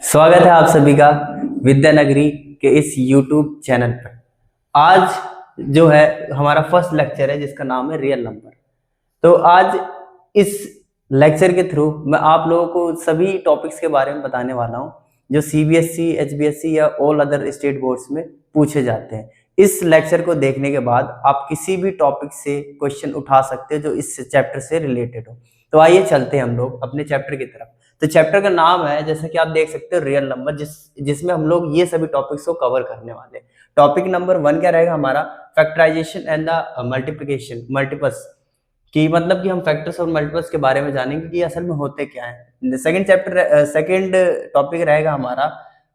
स्वागत है आप सभी का विद्यानगरी के इस YouTube चैनल पर। आज जो है हमारा फर्स्ट लेक्चर है जिसका नाम है रियल नंबर। तो आज इस लेक्चर के थ्रू मैं आप लोगों को सभी टॉपिक्स के बारे में बताने वाला हूं जो CBSE, HBSE या ऑल अदर स्टेट बोर्ड्स में पूछे जाते हैं। इस लेक्चर को देखने के बाद आप किसी भी टॉपिक से क्वेश्चन उठा सकते हो जो इस चैप्टर से रिलेटेड हो। तो आइए चलते हैं हम लोग अपने चैप्टर की तरफ। तो चैप्टर का नाम है, जैसा कि आप देख सकते हो, रियल नंबर, जिसमें हम लोग ये सभी टॉपिक्स को कवर करने वाले हैं। टॉपिक नंबर 1 क्या रहेगा हमारा? Factorization and the multiplication, multiples की, मतलब कि हम फैक्टर्स और मल्टीपल्स के बारे में जानेंगे कि असल में होते क्या है। सेकंड टॉपिक रहेगा हमारा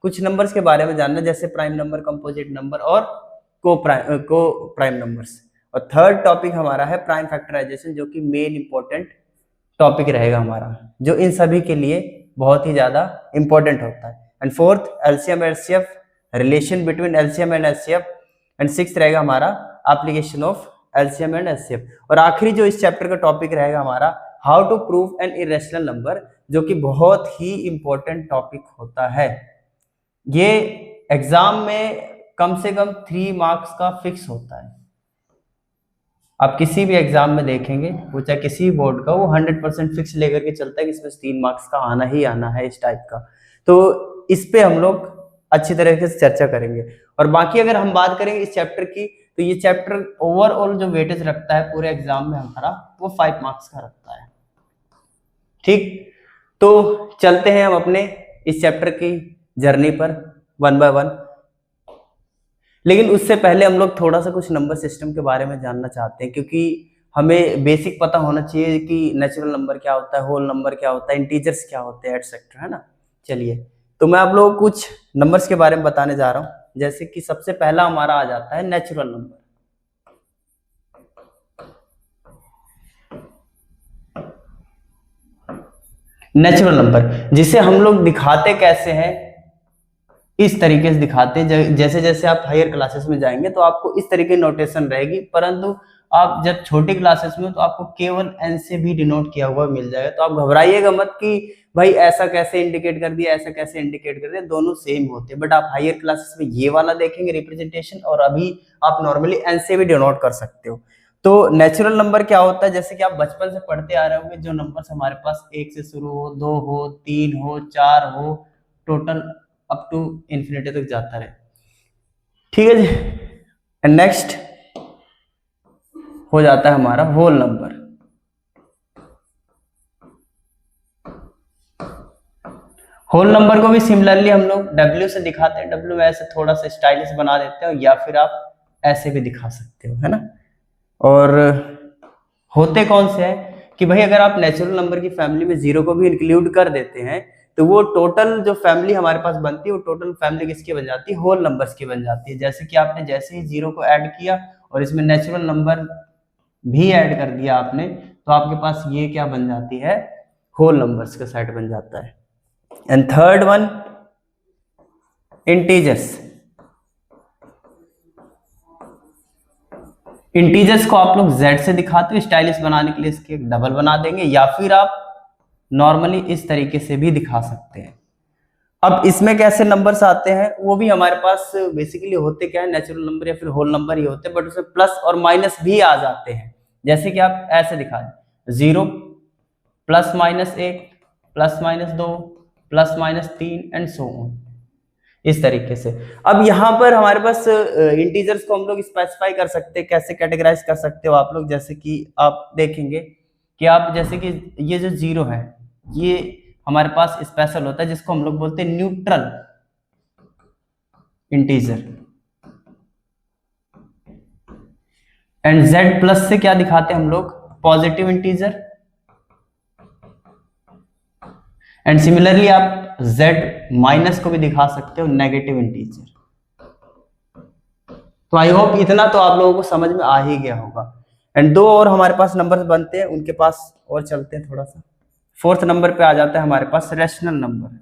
कुछ नंबर्स के बारे में जानना, जैसे प्राइम नंबर, कंपोजिट नंबर और को प्राइम नंबर्स। और थर्ड टॉपिक हमारा है प्राइम फैक्टराइजेशन, जो कि मेन इंपॉर्टेंट टॉपिक रहेगा हमारा, जो इन सभी के लिए बहुत ही ज्यादा इंपॉर्टेंट होता है। And fourth LCM HCF, relation between LCM and HCF. And sixth रहेगा हमारा application of LCM and HCF. और आखिरी जो इस चैप्टर का टॉपिक रहेगा हमारा how to prove an irrational number, जो कि बहुत ही इंपॉर्टेंट टॉपिक होता है। ये एग्जाम में कम से कम 3 मार्क्स का फिक्स होता है। आप किसी भी एग्जाम में देखेंगे, वो चाहे किसी भी बोर्ड का, वो 100% फिक्स लेकर के चलता है कि इसमें 3 मार्क्स का आना ही आना है, इस टाइप का। तो इस पे हम लोग अच्छी तरीके से चर्चा करेंगे। और बाकी अगर हम बात करेंगे इस चैप्टर की, तो ये चैप्टर ओवरऑल जो वेटेज रखता है पूरे एग्जाम में हमारा, वो 5 मार्क्स का रखता है। ठीक, तो चलते हैं हम अपने इस चैप्टर की जर्नी पर 1 बाय 1। लेकिन उससे पहले हम लोग थोड़ा सा कुछ नंबर सिस्टम के बारे में जानना चाहते हैं, क्योंकि हमें बेसिक पता होना चाहिए कि नेचुरल नंबर क्या होता है, होल नंबर क्या होता है, इंटीजर्स क्या होते हैं, एटसेट्रा, है ना। चलिए, तो मैं आप लोगों को कुछ नंबर्स के बारे में बताने जा रहा हूं। जैसे कि सबसे पहला हमारा आ जाता है नेचुरल नंबर। नेचुरल नंबर जिसे हम लोग दिखाते कैसे हैं, इस तरीके से दिखाते हैं। जैसे जैसे आप हायर क्लासेस में जाएंगे तो आपको इस तरीके की नोटेशन रहेगी, परंतु आप जब छोटी क्लासेस में हो तो आपको केवल एन से भी डिनोट किया हुआ मिल जाएगा। तो आप घबराइएगा मत कि भाई ऐसा कैसे इंडिकेट कर दिया, ऐसा कैसे इंडिकेट कर दिया, दोनों सेम होते हैं। बट आप हायर क्लासेस में ये वाला देखेंगे रिप्रेजेंटेशन, और अभी आप नॉर्मली एन से भी डिनोट कर सकते हो। तो नेचुरल नंबर क्या होता है, जैसे कि आप बचपन से पढ़ते आ रहे होंगे, जो नंबर्स हमारे पास 1 से शुरू हो, 2 हो, 3 हो, 4 हो, टोटल अप टू इन्फिनिटी तक जाता रहे। ठीक है जी। एंड नेक्स्ट हो जाता है हमारा होल नंबर। होल नंबर को भी सिमिलरली हम लोग W से दिखाते हैं। W में ऐसे थोड़ा सा स्टाइलिश बना देते हो, या फिर आप ऐसे भी दिखा सकते हो, है ना। और होते कौन से हैं कि भाई अगर आप नेचुरल नंबर की फैमिली में 0 को भी इंक्लूड कर देते हैं, तो वो टोटल जो फैमिली हमारे पास बनती है, वो टोटल फैमिली किसकी बन जाती है? होल नंबर्स की बन जाती है। जैसे कि आपने जैसे ही 0 को ऐड किया और इसमें नेचुरल नंबर भी ऐड कर दिया आपने, तो आपके पास ये क्या बन जाती है? होल नंबर्स का सेट बन जाता है। And third one, integers. Integers को आप लोग Z से दिखाते हो, स्टाइलिश बनाने के लिए इसके डबल बना देंगे, या फिर आप नॉर्मली इस तरीके से भी दिखा सकते हैं। अब इसमें कैसे नंबर्स आते हैं, वो भी हमारे पास बेसिकली होते क्या है, नेचुरल नंबर या फिर होल नंबर ही होते हैं, बट उसमें प्लस और माइनस भी आ जाते हैं। जैसे कि आप ऐसे दिखा दें, 0 plus minus 1 plus minus 2 plus minus 3 and so on, इस तरीके से। अब यहाँ पर हमारे पास इंटीजर्स को हम लोग स्पेसिफाई कर सकते हैं, कैसे कैटेगराइज कर सकते हो आप लोग। जैसे कि आप देखेंगे कि आप जैसे कि ये जो 0 है, ये हमारे पास स्पेशल होता है, जिसको हम लोग बोलते हैं neutral integer. And Z plus से क्या दिखाते हैं हम लोग? Positive integer. एंड सिमिलरली आप Z माइनस को भी दिखा सकते हो नेगेटिव इंटीजर। तो आई होप इतना तो आप लोगों को समझ में आ ही गया होगा। एंड 2 और हमारे पास नंबर्स बनते हैं, उनके पास और चलते हैं थोड़ा सा। 4th नंबर पे आ जाता है हमारे पास रैशनल नंबर।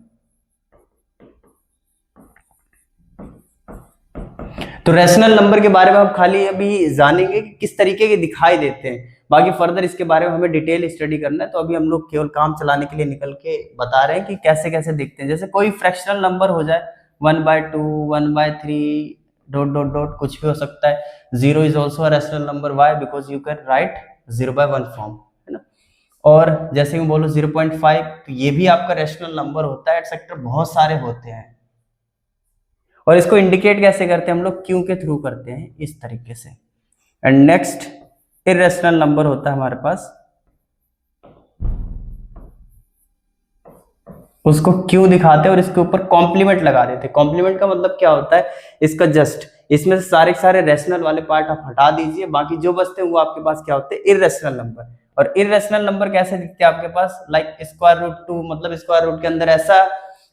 तो रैशनल नंबर के बारे में हम खाली अभी जानेंगे कि किस तरीके के दिखाई देते हैं, बाकी फर्दर इसके बारे में हमें डिटेल स्टडी करना है। तो अभी हम लोग केवल काम चलाने के लिए निकल के बता रहे हैं कि कैसे कैसे दिखते हैं। जैसे कोई फ्रैक्शनल नंबर हो जाए 1/2, 1/3 ... कुछ भी हो सकता है। 0 is also a rational number, why? Because you can write 0/1 form, है ना। और जैसे मैं बोलूँ 0.5, तो ये भी आपका रैशनल नंबर होता है, एटसेट्रा बहुत सारे होते हैं। और इसको इंडिकेट कैसे करते हैं हम लोग? क्यू के थ्रू करते हैं, इस तरीके से। एंड नेक्स्ट इर्रेशनल नंबर होता है हमारे पास, उसको क्यू दिखाते हैं और इसके ऊपर कॉम्प्लीमेंट लगा देते हैं। कॉम्प्लीमेंट का मतलब क्या होता है? इसका जस्ट इसमें से सारे सारे रैशनल वाले पार्ट आप हटा दीजिए, बाकी जो बचते हैं वो आपके पास क्या होते हैं? Irrational number. और इर्रेशनल नंबर कैसे दिखते हैं आपके पास? लाइक √2, मतलब स्क्वायर रूट के अंदर ऐसा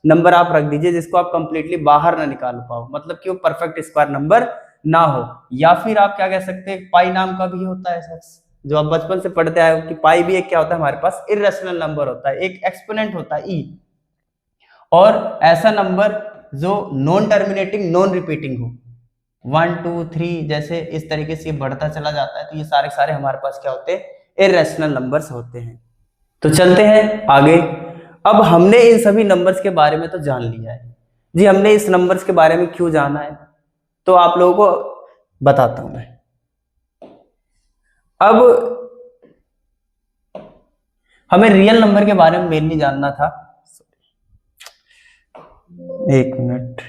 नंबर आप रख दीजिए जिसको आप कंप्लीटली बाहर ना निकाल पाओ, मतलब कि वो परफेक्ट स्क्वायर नंबर ना हो। या फिर आप क्या कह सकते हैं, पाई नाम का भी होता है सर, जो आप बचपन से पढ़ते आए हो कि पाई भी एक क्या होता है हमारे पास? इर्रेशनल नंबर होता है, एक एक्सपोनेंट होता है ई। और ऐसा नंबर जो नॉन टर्मिनेटिंग, नॉन रिपीटिंग हो, 1 2 3 जैसे इस तरीके से बढ़ता चला जाता है, तो ये सारे सारे हमारे पास क्या होते हैं? इर्रेशनल नंबर्स होते हैं। तो चलते हैं आगे। अब हमने इन सभी नंबर्स के बारे में तो जान लिया है जी, हमने इस नंबर्स के बारे में क्यों जाना है तो आप लोगों को बताता हूं मैं। अब हमें रियल नंबर के बारे में मेनली जानना था। एक मिनट,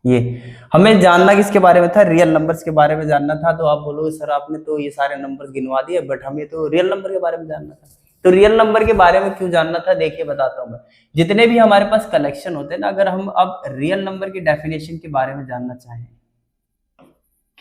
ये हमें जानना किसके बारे में था? रियल नंबर्स के बारे में जानना था। तो आप बोलोगे सर आपने तो ये सारे नंबर्स गिनवा दिए, बट हमें तो रियल नंबर के बारे में जानना था। तो रियल नंबर के बारे में क्यों जानना था, देखिए बताता हूं मैं। जितने भी हमारे पास कलेक्शन होते हैं ना, अगर हम अब रियल नंबर की डेफिनेशन के बारे में जानना चाहें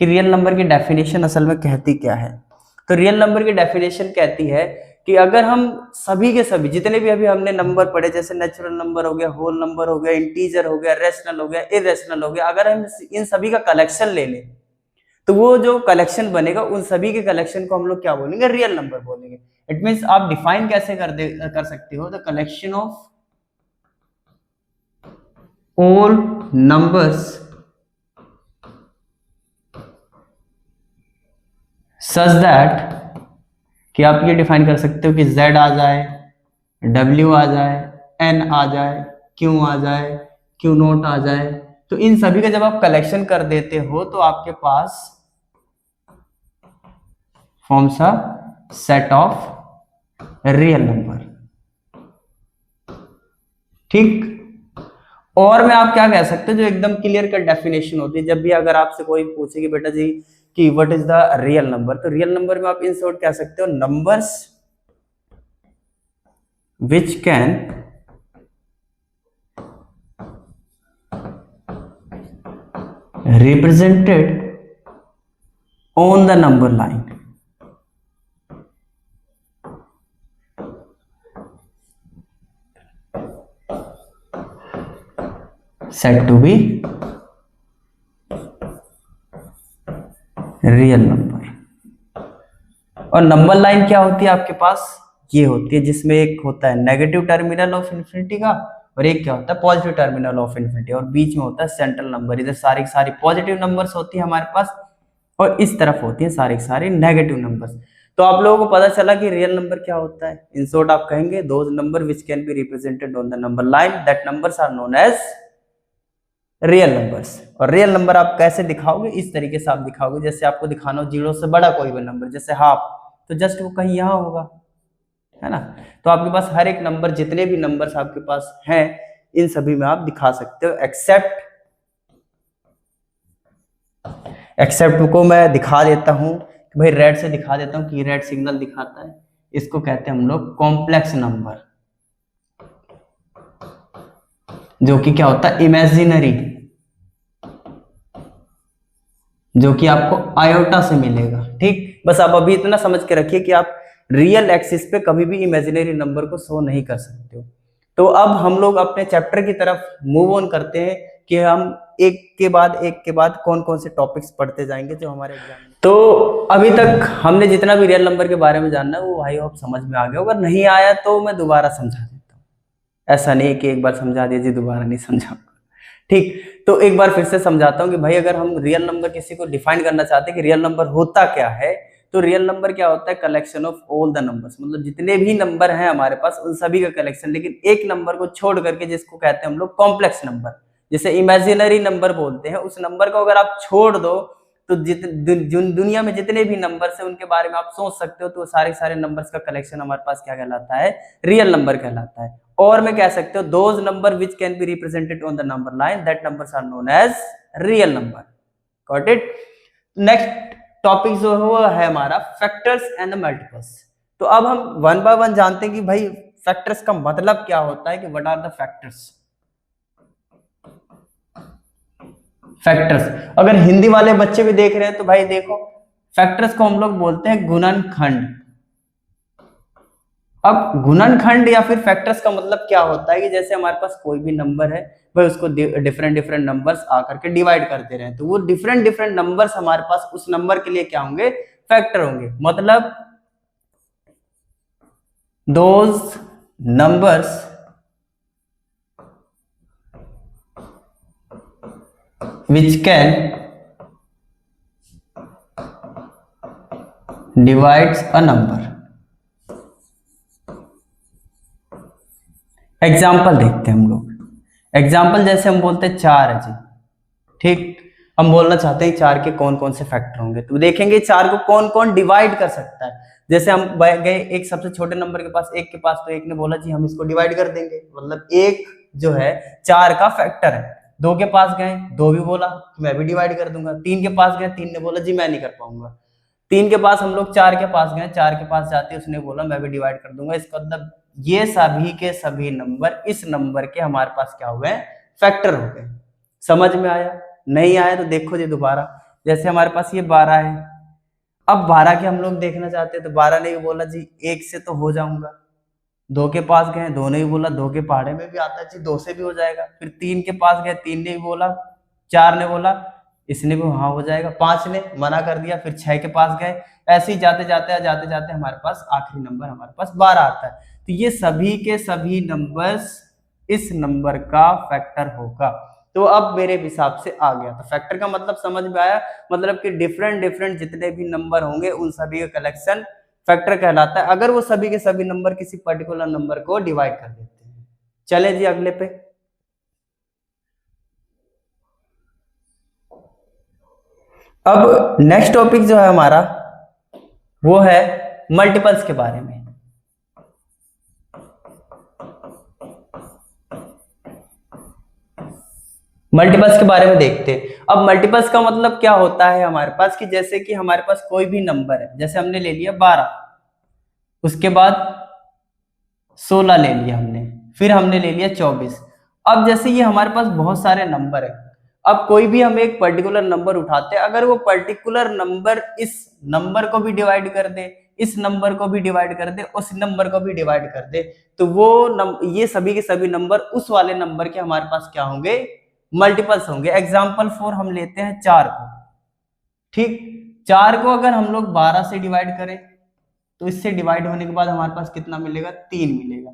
कि रियल नंबर की डेफिनेशन असल में कहती क्या है, तो रियल नंबर की डेफिनेशन कहती है कि अगर हम सभी के सभी जितने भी अभी हमने नंबर पढ़े, जैसे नेचुरल नंबर हो गया, होल नंबर हो गया, इंटीजर हो गया, रैशनल हो गया, इर्रेशनल हो गया, अगर हम इन सभी का कलेक्शन ले लें तो वो जो कलेक्शन बनेगा उन सभी के कलेक्शन को हम लोग क्या बोलेंगे? रियल नंबर बोलेंगे। इट मींस आप डिफाइन कैसे कर सकते हो? The collection of all numbers such that, कि आप ये डिफाइन कर सकते हो कि z आ जाए, w आ जाए, n आ जाए, q आ जाए, q0 आ जाए, तो इन सभी का जब आप कलेक्शन कर देते हो तो आपके पास forms a set of real number. ठीक। और में आप क्या कह सकते हो, जो एकदम क्लियर कट डेफिनेशन होती है, जब भी अगर आपसे कोई पूछे कि बेटा जी कि what is the real number, तो रियल नंबर में आप इन शॉर्ट कह सकते हो numbers which can represented on the number line. Set to be real number. और नंबर लाइन क्या होती है आपके पास? ये होती है जिसमें एक होता है नेगेटिव टर्मिनल ऑफ इन्फिनिटी का, और एक क्या होता है? पॉजिटिव टर्मिनल ऑफ इन्फिनिटी, और बीच में होता है सेंट्रल नंबर। इधर सारी सारी पॉजिटिव नंबर्स होती है हमारे पास, और इस तरफ होती है सारी सारी नेगेटिव नंबर्स। तो आप लोगों को पता चला कि रियल नंबर क्या होता है। इन शॉर्ट आप कहेंगे those number which can be represented on the number line, that numbers are known as real numbers. और रियल नंबर आप कैसे दिखाओगे? इस तरीके से आप दिखाओगे, जैसे आपको दिखाना हो 0 से बड़ा कोई भी नंबर, जैसे हाफ, तो जस्ट वो कहीं यहाँ होगा, है ना। तो आपके पास हर एक नंबर, जितने भी नंबर्स आपके पास हैं, इन सभी में आप दिखा सकते हो, एक्सेप्ट को मैं दिखा देता हूं कि भाई रेड से दिखा देता हूं कि रेड सिग्नल दिखाता है, इसको कहते हैं हम लोग कॉम्प्लेक्स नंबर, जो कि क्या होता है? इमेजिनरी, जो कि आपको आयोटा से मिलेगा। ठीक, बस आप अभी इतना समझ के रखिए कि आप रियल एक्सिस पे कभी भी इमेजिनरी नंबर को शो नहीं कर सकते हो। तो अब हम लोग अपने चैप्टर की तरफ मूव ऑन करते हैं कि हम एक के बाद कौन कौन से टॉपिक्स पढ़ते जाएंगे जो हमारे एग्जाम में। तो अभी तक हमने जितना भी रियल नंबर के बारे में जानना है वो भाई आप समझ में आ गया। अगर नहीं आया तो मैं दोबारा समझा देता हूँ, ऐसा नहीं कि एक बार समझा दीजिए दोबारा नहीं समझाऊंगा, ठीक, तो एक बार फिर से समझाता हूँ कि भाई अगर हम रियल नंबर किसी को डिफाइन करना चाहते हैं कि रियल नंबर होता क्या है, तो रियल नंबर क्या होता है, collection of all the numbers, मतलब जितने भी नंबर हैं हमारे पास उन सभी का कलेक्शन, लेकिन एक नंबर को छोड़ करके, जिसको कहते हैं हम लोग कॉम्प्लेक्स नंबर, जैसे इमेजिनरी नंबर बोलते हैं, उस नंबर को अगर आप छोड़ दो तो दुनिया में जितने भी नंबर्स हैं उनके बारे में आप सोच सकते हो, तो सारे नंबर्स का कलेक्शन हमारे पास क्या कहलाता है, रियल नंबर कहलाता है। और मैं कह सकते हो those number which can be represented on the number line, that numbers are known as real number. Got it. Next topic जो है वो है हमारा फैक्टर्स एंड मल्टीपल्स। तो अब हम वन बाय वन जानते हैं कि भाई फैक्टर्स का मतलब क्या होता है, कि what are the factors. Factors, अगर हिंदी वाले बच्चे भी देख रहे हैं तो भाई देखो, फैक्टर्स को हम लोग बोलते हैं गुणनखंड। अब गुणनखंड या फिर फैक्टर्स का मतलब क्या होता है, कि जैसे हमारे पास कोई भी नंबर है, भाई उसको डिफरेंट नंबर्स आकर के डिवाइड करते रहे, तो वो डिफरेंट नंबर्स हमारे पास उस नंबर के लिए क्या होंगे, फैक्टर होंगे। मतलब those numbers which can divides a number। Example देखते हैं हम लोग। एग्जाम्पल जैसे हम बोलते हैं 4 है जी, ठीक, हम बोलना चाहते हैं 4 के कौन कौन से फैक्टर होंगे, तो देखेंगे 4 को कौन कौन डिवाइड कर सकता है। जैसे हम गए एक सबसे छोटे नंबर के पास, 1 के पास, तो एक ने बोला जी हम इसको डिवाइड कर देंगे, मतलब 1 जो है 4 का फैक्टर है। 2 के पास गए, 2 भी बोला मैं भी डिवाइड कर दूंगा। 3 के पास गए, 3 ने बोला जी मैं नहीं कर पाऊंगा। 3 के पास हम लोग 4 के पास गए, 4 के पास जाते उसने बोला मैं भी डिवाइड कर दूंगा। इसका मतलब ये सभी के सभी नंबर इस नंबर के हमारे पास क्या हुए, फैक्टर हो गए। समझ में आया? नहीं आया तो देखो जी दोबारा। जैसे हमारे पास ये 12 है, अब 12 के हम लोग देखना चाहते हैं, तो 12 ने भी बोला जी 1 से तो हो जाऊंगा। 2 के पास गए, 2 ने भी बोला 2 के पहाड़े में भी आता है जी 2 से भी हो जाएगा। फिर 3 के पास गए, 3 ने भी बोला, 4 ने बोला इसने भी हाँ हो जाएगा, 5 ने मना कर दिया। फिर 6 के पास गए, ऐसे ही जाते जाते हमारे पास आखिरी नंबर हमारे पास 12 आता है। तो ये सभी के सभी नंबर्स इस नंबर का फैक्टर होगा। तो अब मेरे हिसाब से आ गया, तो फैक्टर का मतलब समझ में आया, मतलब कि डिफरेंट जितने भी नंबर होंगे उन सभी का कलेक्शन फैक्टर कहलाता है, अगर वो सभी के सभी नंबर किसी पर्टिकुलर नंबर को डिवाइड कर देते हैं। चले जी अगले पे। अब नेक्स्ट टॉपिक जो है हमारा वो है मल्टीपल्स के बारे में। मल्टीपल्स के बारे में देखते हैं। अब मल्टीपल्स का मतलब क्या होता है हमारे पास, कि जैसे कि हमारे पास कोई भी नंबर है, जैसे हमने ले लिया 12, उसके बाद 16 ले लिया हमने, फिर हमने ले लिया 24। अब जैसे ये हमारे पास बहुत सारे नंबर है, अब कोई भी हम एक पर्टिकुलर नंबर उठाते हैं, अगर वो पर्टिकुलर नंबर इस नंबर को भी डिवाइड कर दे, इस नंबर को भी डिवाइड कर दे, उस नंबर को भी डिवाइड कर दे, तो वो ये सभी के सभी नंबर उस वाले नंबर के हमारे पास क्या होंगे, मल्टीपल्स होंगे। एग्जाम्पल 4 हम लेते हैं 4 को, ठीक, 4 को अगर हम लोग 12 से डिवाइड करें तो इससे डिवाइड होने के बाद हमारे पास कितना मिलेगा, 3 मिलेगा।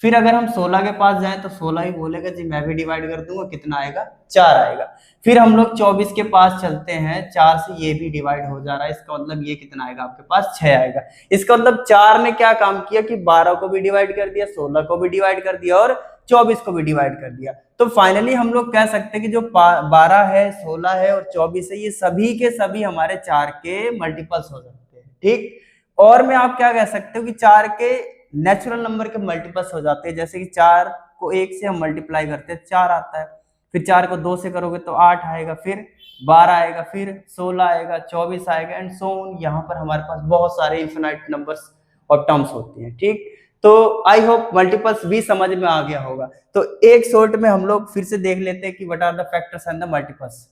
फिर अगर हम 16 के पास जाएं तो 16 ही बोलेगा जी मैं भी डिवाइड कर दूंगा, कितना आएगा, 4 आएगा। फिर हम लोग 24 के पास चलते हैं, 4 से ये भी डिवाइड हो जा रहा है, इसका मतलब ये कितना आएगा आपके पास, 6 आएगा। इसका मतलब 4 ने क्या काम किया कि 12 को भी डिवाइड कर दिया, 16 को भी डिवाइड कर दिया और 24 को भी डिवाइड कर दिया। तो फाइनली हम लोग कह सकते हैं कि जो 12 है, 16 है और 24 है, ये सभी के सभी हमारे 4 के मल्टीपल्स हो सकते हैं, ठीक। और में आप क्या कह सकते हो कि 4 के नेचुरल नंबर के मल्टीपल्स हो जाते हैं, जैसे कि 4 को 1 से हम मल्टीप्लाई करते हैं 4 आता है, फिर 4 को 2 से करोगे तो 8 आएगा, फिर 12 आएगा, फिर 16 आएगा, 24 आएगा एंड सो ऑन। यहाँ पर हमारे पास बहुत सारे इनफिनाइट नंबर्स और टर्म्स होती हैं, ठीक। तो आई होप मल्टीपल्स भी समझ में आ गया होगा। तो एक शॉर्ट में हम लोग फिर से देख लेते हैं कि what are the factors and the multiples.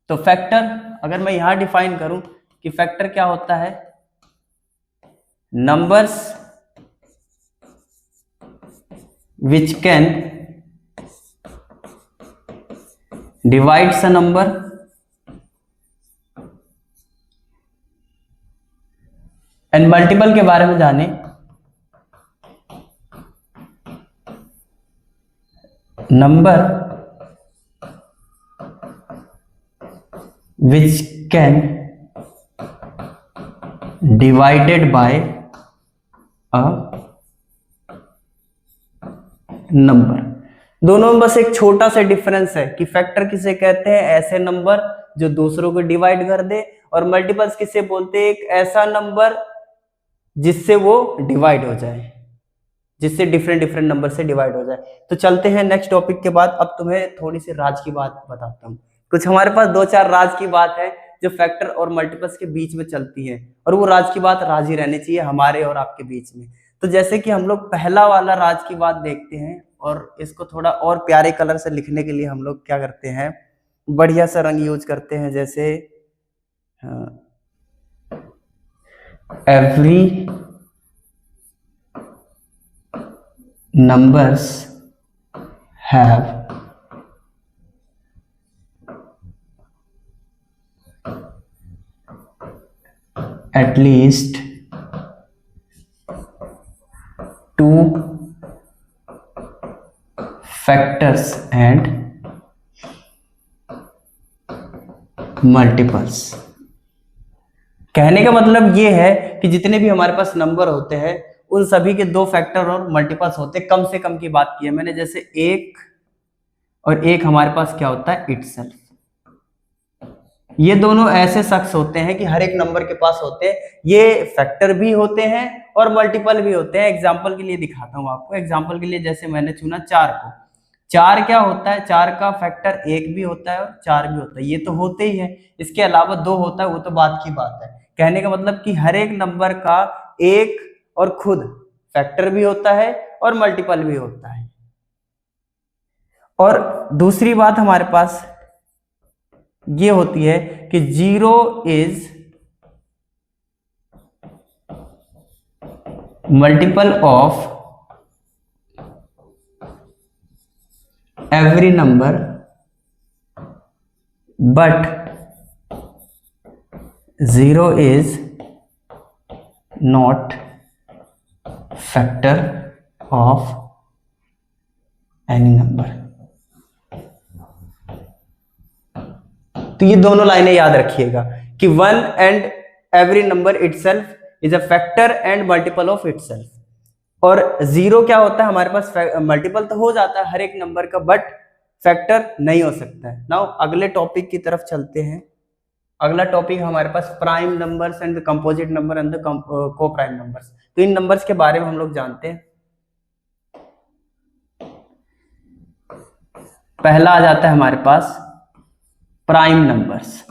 तो फैक्टर अगर मैं यहां डिफाइन करूं कि फैक्टर क्या होता है, numbers which can divides a number and multiple के बारे में जाने, number which can divided by a number। दोनों में बस एक छोटा सा डिफरेंस है कि फैक्टर किसे कहते हैं, ऐसे नंबर जो दूसरों को डिवाइड कर दे, और मल्टीपल्स किसे बोलते हैं, एक ऐसा नंबर जिससे वो डिवाइड हो जाए, जिससे डिफरेंट डिफरेंट नंबर से डिवाइड हो जाए। तो चलते हैं नेक्स्ट टॉपिक के बाद। अब तुम्हें थोड़ी सी राज की बात बताता हूँ। कुछ हमारे पास दो चार राज की बात है जो फैक्टर और मल्टीपल्स के बीच में चलती है, और वो राज की बात राज ही रहनी चाहिए हमारे और आपके बीच में। तो जैसे कि हम लोग पहला वाला राज की बात देखते हैं, और इसको थोड़ा और प्यारे कलर से लिखने के लिए हम लोग क्या करते हैं, बढ़िया सा रंग यूज करते हैं, जैसे every numbers have at least two factors and multiples। कहने का मतलब ये है कि जितने भी हमारे पास नंबर होते हैं उन सभी के दो फैक्टर और मल्टीपल्स होते हैं। कम से कम की बात की है मैंने, जैसे एक और एक हमारे पास क्या होता है, इटसेल्फ। ये दोनों ऐसे शख्स होते हैं कि हर एक नंबर के पास होते हैं, ये फैक्टर भी होते हैं और मल्टीपल भी होते हैं। एग्जांपल के लिए दिखाता हूं आपको। एग्जांपल के लिए जैसे मैंने चुना 4 को। 4 क्या होता है, 4 का फैक्टर 1 भी होता है और 4 भी होता है, ये तो होते ही है। इसके अलावा 2 होता है, वो तो बात की बात है। कहने का मतलब कि हर एक नंबर का एक और खुद फैक्टर भी होता है और मल्टीपल भी होता है। और दूसरी बात हमारे पास ये होती है कि 0 is multiple of every number but 0 is not factor of any number. तो ये दोनों लाइनें याद रखिएगा कि 1 and every number itself is a factor and multiple of itself. और 0 क्या होता है हमारे पास, मल्टीपल तो हो जाता है हर एक नंबर का, बट फैक्टर नहीं हो सकता है। नाउ अगले टॉपिक की तरफ चलते हैं। अगला टॉपिक हमारे पास prime numbers and the composite number and the coprime numbers. तो इन नंबर्स के बारे में हम लोग जानते हैं। पहला आ जाता है हमारे पास प्राइम नंबर्स।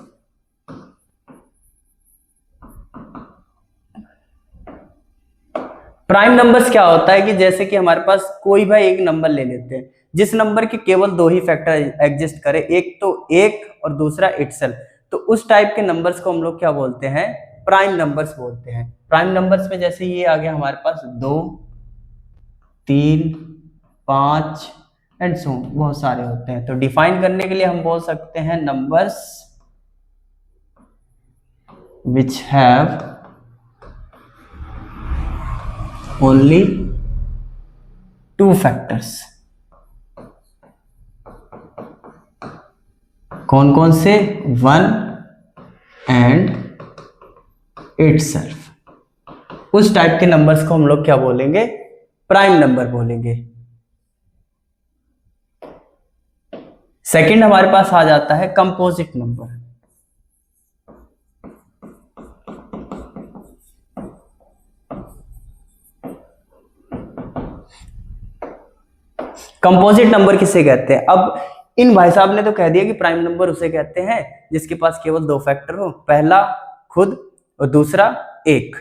प्राइम नंबर्स क्या होता है कि जैसे कि हमारे पास कोई भी एक नंबर ले लेते हैं जिस नंबर के केवल 2 ही फैक्टर एग्जिस्ट करे, एक तो 1 और दूसरा इटसेल्फ। तो उस टाइप के नंबर्स को हम लोग क्या बोलते हैं, प्राइम नंबर्स बोलते हैं। प्राइम नंबर्स में जैसे ये आ गया हमारे पास 2, 3, 5 एंड सो बहुत सारे होते हैं। तो डिफाइन करने के लिए हम बोल सकते हैं numbers which have only 2 factors. कौन कौन से, 1 एंड इटसेल्फ। उस टाइप के नंबर्स को हम लोग क्या बोलेंगे, प्राइम नंबर बोलेंगे। सेकंड हमारे पास आ जाता है कंपोजिट नंबर। कंपोजिट नंबर किसे कहते हैं? अब इन भाई साहब ने तो कह दिया कि प्राइम नंबर उसे कहते हैं जिसके पास केवल 2 फैक्टर हो, पहला खुद और दूसरा 1।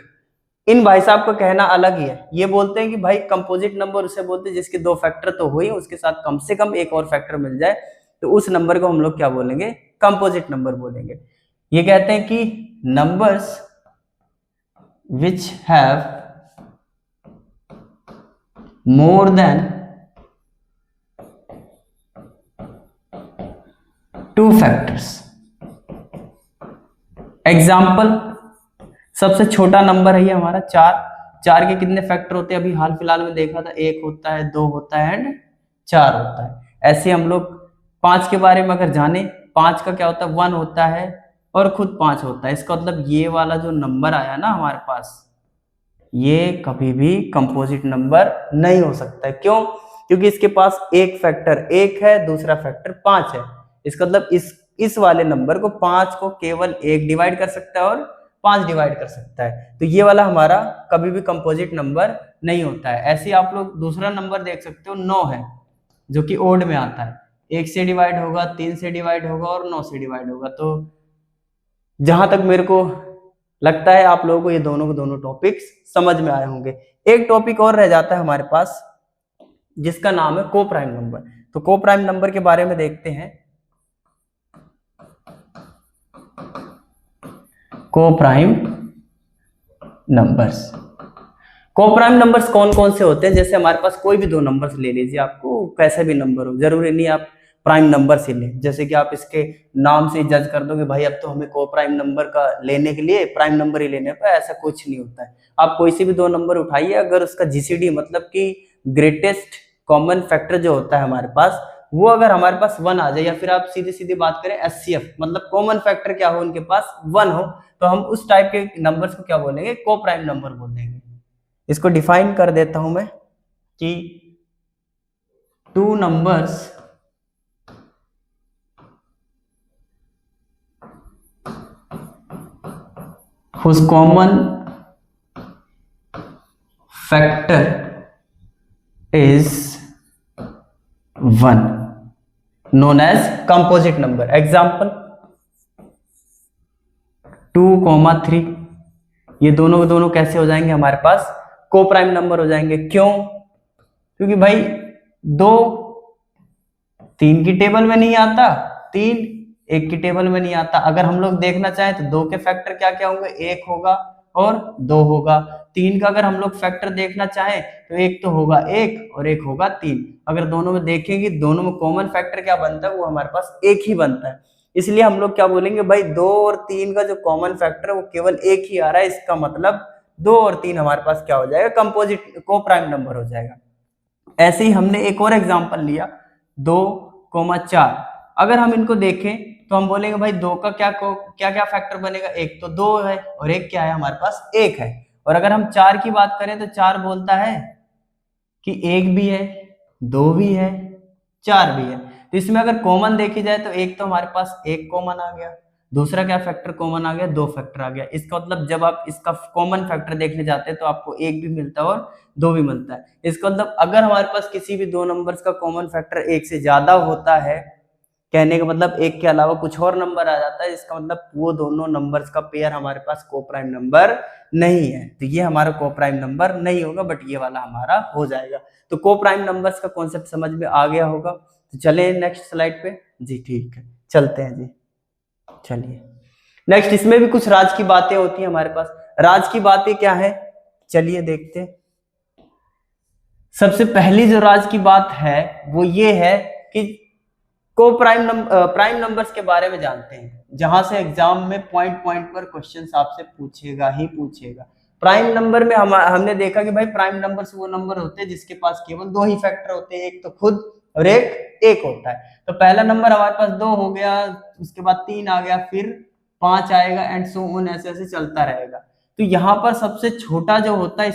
इन भाई साहब का कहना अलग ही है। ये बोलते हैं कि भाई कंपोजिट नंबर उसे बोलते हैं जिसके 2 फैक्टर तो हो ही, उसके साथ कम से कम एक और फैक्टर मिल जाए, तो उस नंबर को हम लोग क्या बोलेंगे, कंपोजिट नंबर बोलेंगे। ये कहते हैं कि numbers which have more than 2 factors. Example, सबसे छोटा नंबर है ये हमारा 4। 4 के कितने फैक्टर होते हैं, अभी हाल फिलहाल में देखा था, 1 होता है, 2 होता है एंड 4 होता है। ऐसे हम लोग 5 के बारे में अगर जाने, 5 का क्या होता है, 1 होता है, और खुद 5 होता है। इसका मतलब ये वाला जो नंबर आया ना हमारे पास, ये कभी भी कंपोजिट नंबर नहीं हो सकता है। क्यों? क्योंकि इसके पास एक फैक्टर 1 है, दूसरा फैक्टर 5 है। इसका मतलब इस वाले नंबर को 5 को केवल 1 डिवाइड कर सकता है और 5 डिवाइड कर सकता है। तो ये वाला हमारा कभी भी कंपोजिट नंबर नहीं होता है। ऐसे ही आप लोग दूसरा नंबर देख सकते हो, 9 है, जो कि ओड में आता है। 1 से डिवाइड होगा, 3 से डिवाइड होगा और 9 से डिवाइड होगा। तो जहां तक मेरे को लगता है आप लोगों को ये दोनों के दोनों टॉपिक्स समझ में आए होंगे। एक टॉपिक और रह जाता है हमारे पास, जिसका नाम है को प्राइम नंबर। तो को प्राइम नंबर के बारे में देखते हैं। को प्राइम नंबर्स, को प्राइम नंबर्स कौन कौन से होते हैं? जैसे हमारे पास कोई भी दो नंबर्स ले लीजिए, आपको कैसे भी नंबर हो, जरूरी नहीं आप प्राइम नंबर से लें। जैसे कि आप इसके नाम से जज कर दो कि भाई अब तो हमें को प्राइम नंबर का लेने के लिए प्राइम नंबर ही लेने पर, ऐसा कुछ नहीं होता है। आप कोई से भी दो नंबर उठाइए, अगर उसका जीसीडी मतलब कि ग्रेटेस्ट कॉमन फैक्टर जो होता है हमारे पास, वो अगर हमारे पास 1 आ जाए, या फिर आप सीधी सीधी बात करें एचसीएफ मतलब कॉमन फैक्टर क्या हो उनके पास 1 हो, तो हम उस टाइप के नंबर्स को क्या बोलेंगे? को प्राइम नंबर बोल देंगे। इसको डिफाइन कर देता हूं मैं कि two numbers whose common factor is 1 known as composite number. Example 2, 3, ये दोनों के दोनों कैसे हो जाएंगे हमारे पास? को प्राइम नंबर हो जाएंगे। क्यों? क्योंकि भाई 2 3 की टेबल में नहीं आता, 3 1 की टेबल में नहीं आता। अगर हम लोग देखना चाहें तो 2 के फैक्टर क्या क्या होंगे? 1 होगा और 2 होगा। 3 का अगर हम लोग फैक्टर देखना चाहें तो एक तो होगा 1 और एक होगा 3। अगर दोनों में देखेंगे, दोनों में कॉमन फैक्टर क्या बनता है? वो हमारे पास एक ही बनता है। इसलिए हम लोग क्या बोलेंगे? भाई 2 और 3 का जो कॉमन फैक्टर है वो केवल एक ही आ रहा है। इसका मतलब 2 और 3 हमारे पास क्या हो जाएगा? कंपोजिट को प्राइम नंबर हो जाएगा। ऐसे ही हमने एक और एग्जांपल लिया 2, 4। अगर हम इनको देखें तो हम बोलेंगे भाई 2 का क्या क्या फैक्टर बनेगा? एक तो 2 है और एक क्या है हमारे पास? 1 है। और अगर हम 4 की बात करें तो 4 बोलता है कि 1 भी है, 2 भी है, 4 भी है। तो इसमें अगर कॉमन देखी जाए तो एक तो हमारे पास 1 कॉमन आ गया, दूसरा क्या फैक्टर कॉमन आ गया? 2 फैक्टर आ गया। इसका मतलब जब आप इसका कॉमन फैक्टर देखने जाते हैं तो आपको 1 भी मिलता है और 2 भी मिलता है। इसका मतलब अगर हमारे पास किसी भी दो नंबर्स का कॉमन फैक्टर 1 से ज्यादा होता है, कहने का मतलब 1 के अलावा कुछ और नंबर आ जाता है, इसका मतलब वो दोनों नंबर्स का पेयर हमारे पास को प्राइम नंबर नहीं है। तो ये हमारा को प्राइम नंबर नहीं होगा, बट ये वाला हमारा हो जाएगा। तो को प्राइम नंबर्स का कॉन्सेप्ट समझ में आ गया होगा। तो चले नेक्स्ट स्लाइड पे जी। ठीक है, चलते हैं जी। चलिए नेक्स्ट, इसमें भी कुछ राज की बातें होती है हमारे पास। राज की बातें क्या है? चलिए देखते हैं। सबसे पहली जो राज की बात है वो ये है कि को प्राइम नंबर्स के बारे में जानते हैं, जहां से एग्जाम में पॉइंट पर क्वेश्चंस आपसे पूछेगा ही पूछेगा। प्राइम नंबर में हमने देखा कि भाई प्राइम नंबर्स वो नंबर होते हैं जिसके पास केवल 2 ही फैक्टर होते हैं, एक तो खुद और एक 1 होता है। तो पहला नंबर हमारे पास 2 हो गया, उसके बाद 3 आ गया, फिर 5 आएगा एंड सो ऑन, ऐसे ऐसे चलता रहेगा। तो यहाँ पर सबसे छोटा जो होता है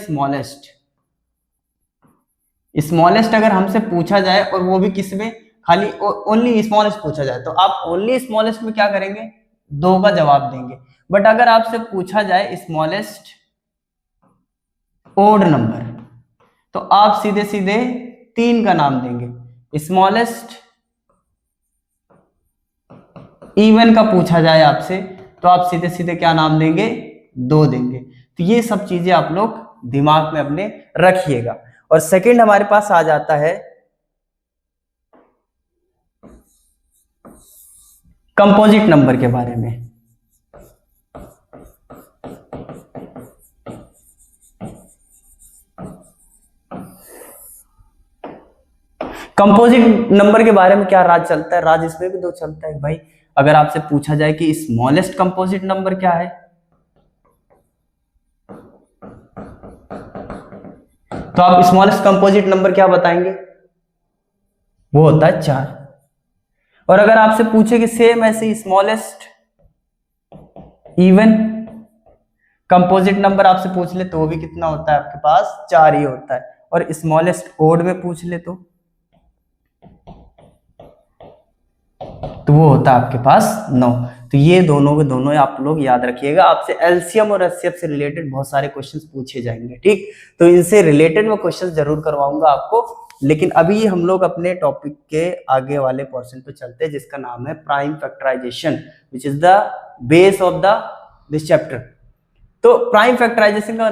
स्मॉलेस्ट अगर हमसे पूछा जाए, और वो भी किसमें? खाली ओनली स्मॉलेस्ट पूछा जाए तो आप ओनली स्मॉलेस्ट में क्या करेंगे? 2 का जवाब देंगे। बट अगर आपसे पूछा जाए स्मॉलेस्ट ओड नंबर तो आप सीधे सीधे 3 का नाम देंगे। स्मॉलेस्ट इवन का पूछा जाए आपसे तो आप सीधे सीधे क्या नाम देंगे? 2 देंगे। तो ये सब चीजें आप लोग दिमाग में अपने रखिएगा। और सेकंड हमारे पास आ जाता है कंपोजिट नंबर के बारे में। कंपोजिट नंबर के बारे में क्या राज चलता है? राज इसमें भी 2 चलता है भाई। अगर आपसे पूछा जाए कि स्मॉलेस्ट कंपोजिट नंबर क्या है, तो आप स्मॉलेस्ट कंपोजिट नंबर क्या बताएंगे? वो होता है 4। और अगर आपसे पूछे कि सेम ऐसे स्मॉलेस्ट इवन कंपोजिट नंबर आपसे पूछ ले तो वो भी कितना होता है आपके पास, 4 ही होता है। और स्मॉलेस्ट ओड में पूछ ले तो वो होता है आपके पास 9। तो ये दोनों के दोनों आप लोग याद रखिएगा। आपसे एलसीएम और एचसीएफ से रिलेटेड बहुत सारे क्वेश्चंस पूछे जाएंगे, ठीक। तो इनसे रिलेटेड मैं क्वेश्चंस जरूर करवाऊंगा आपको। लेकिन अभी हम लोग अपने टॉपिक के आगे वाले पोर्शन पे चलते हैं, जिसका नाम है prime factorization, which is the base of this chapter. तो प्राइम फैक्टराइजेशन का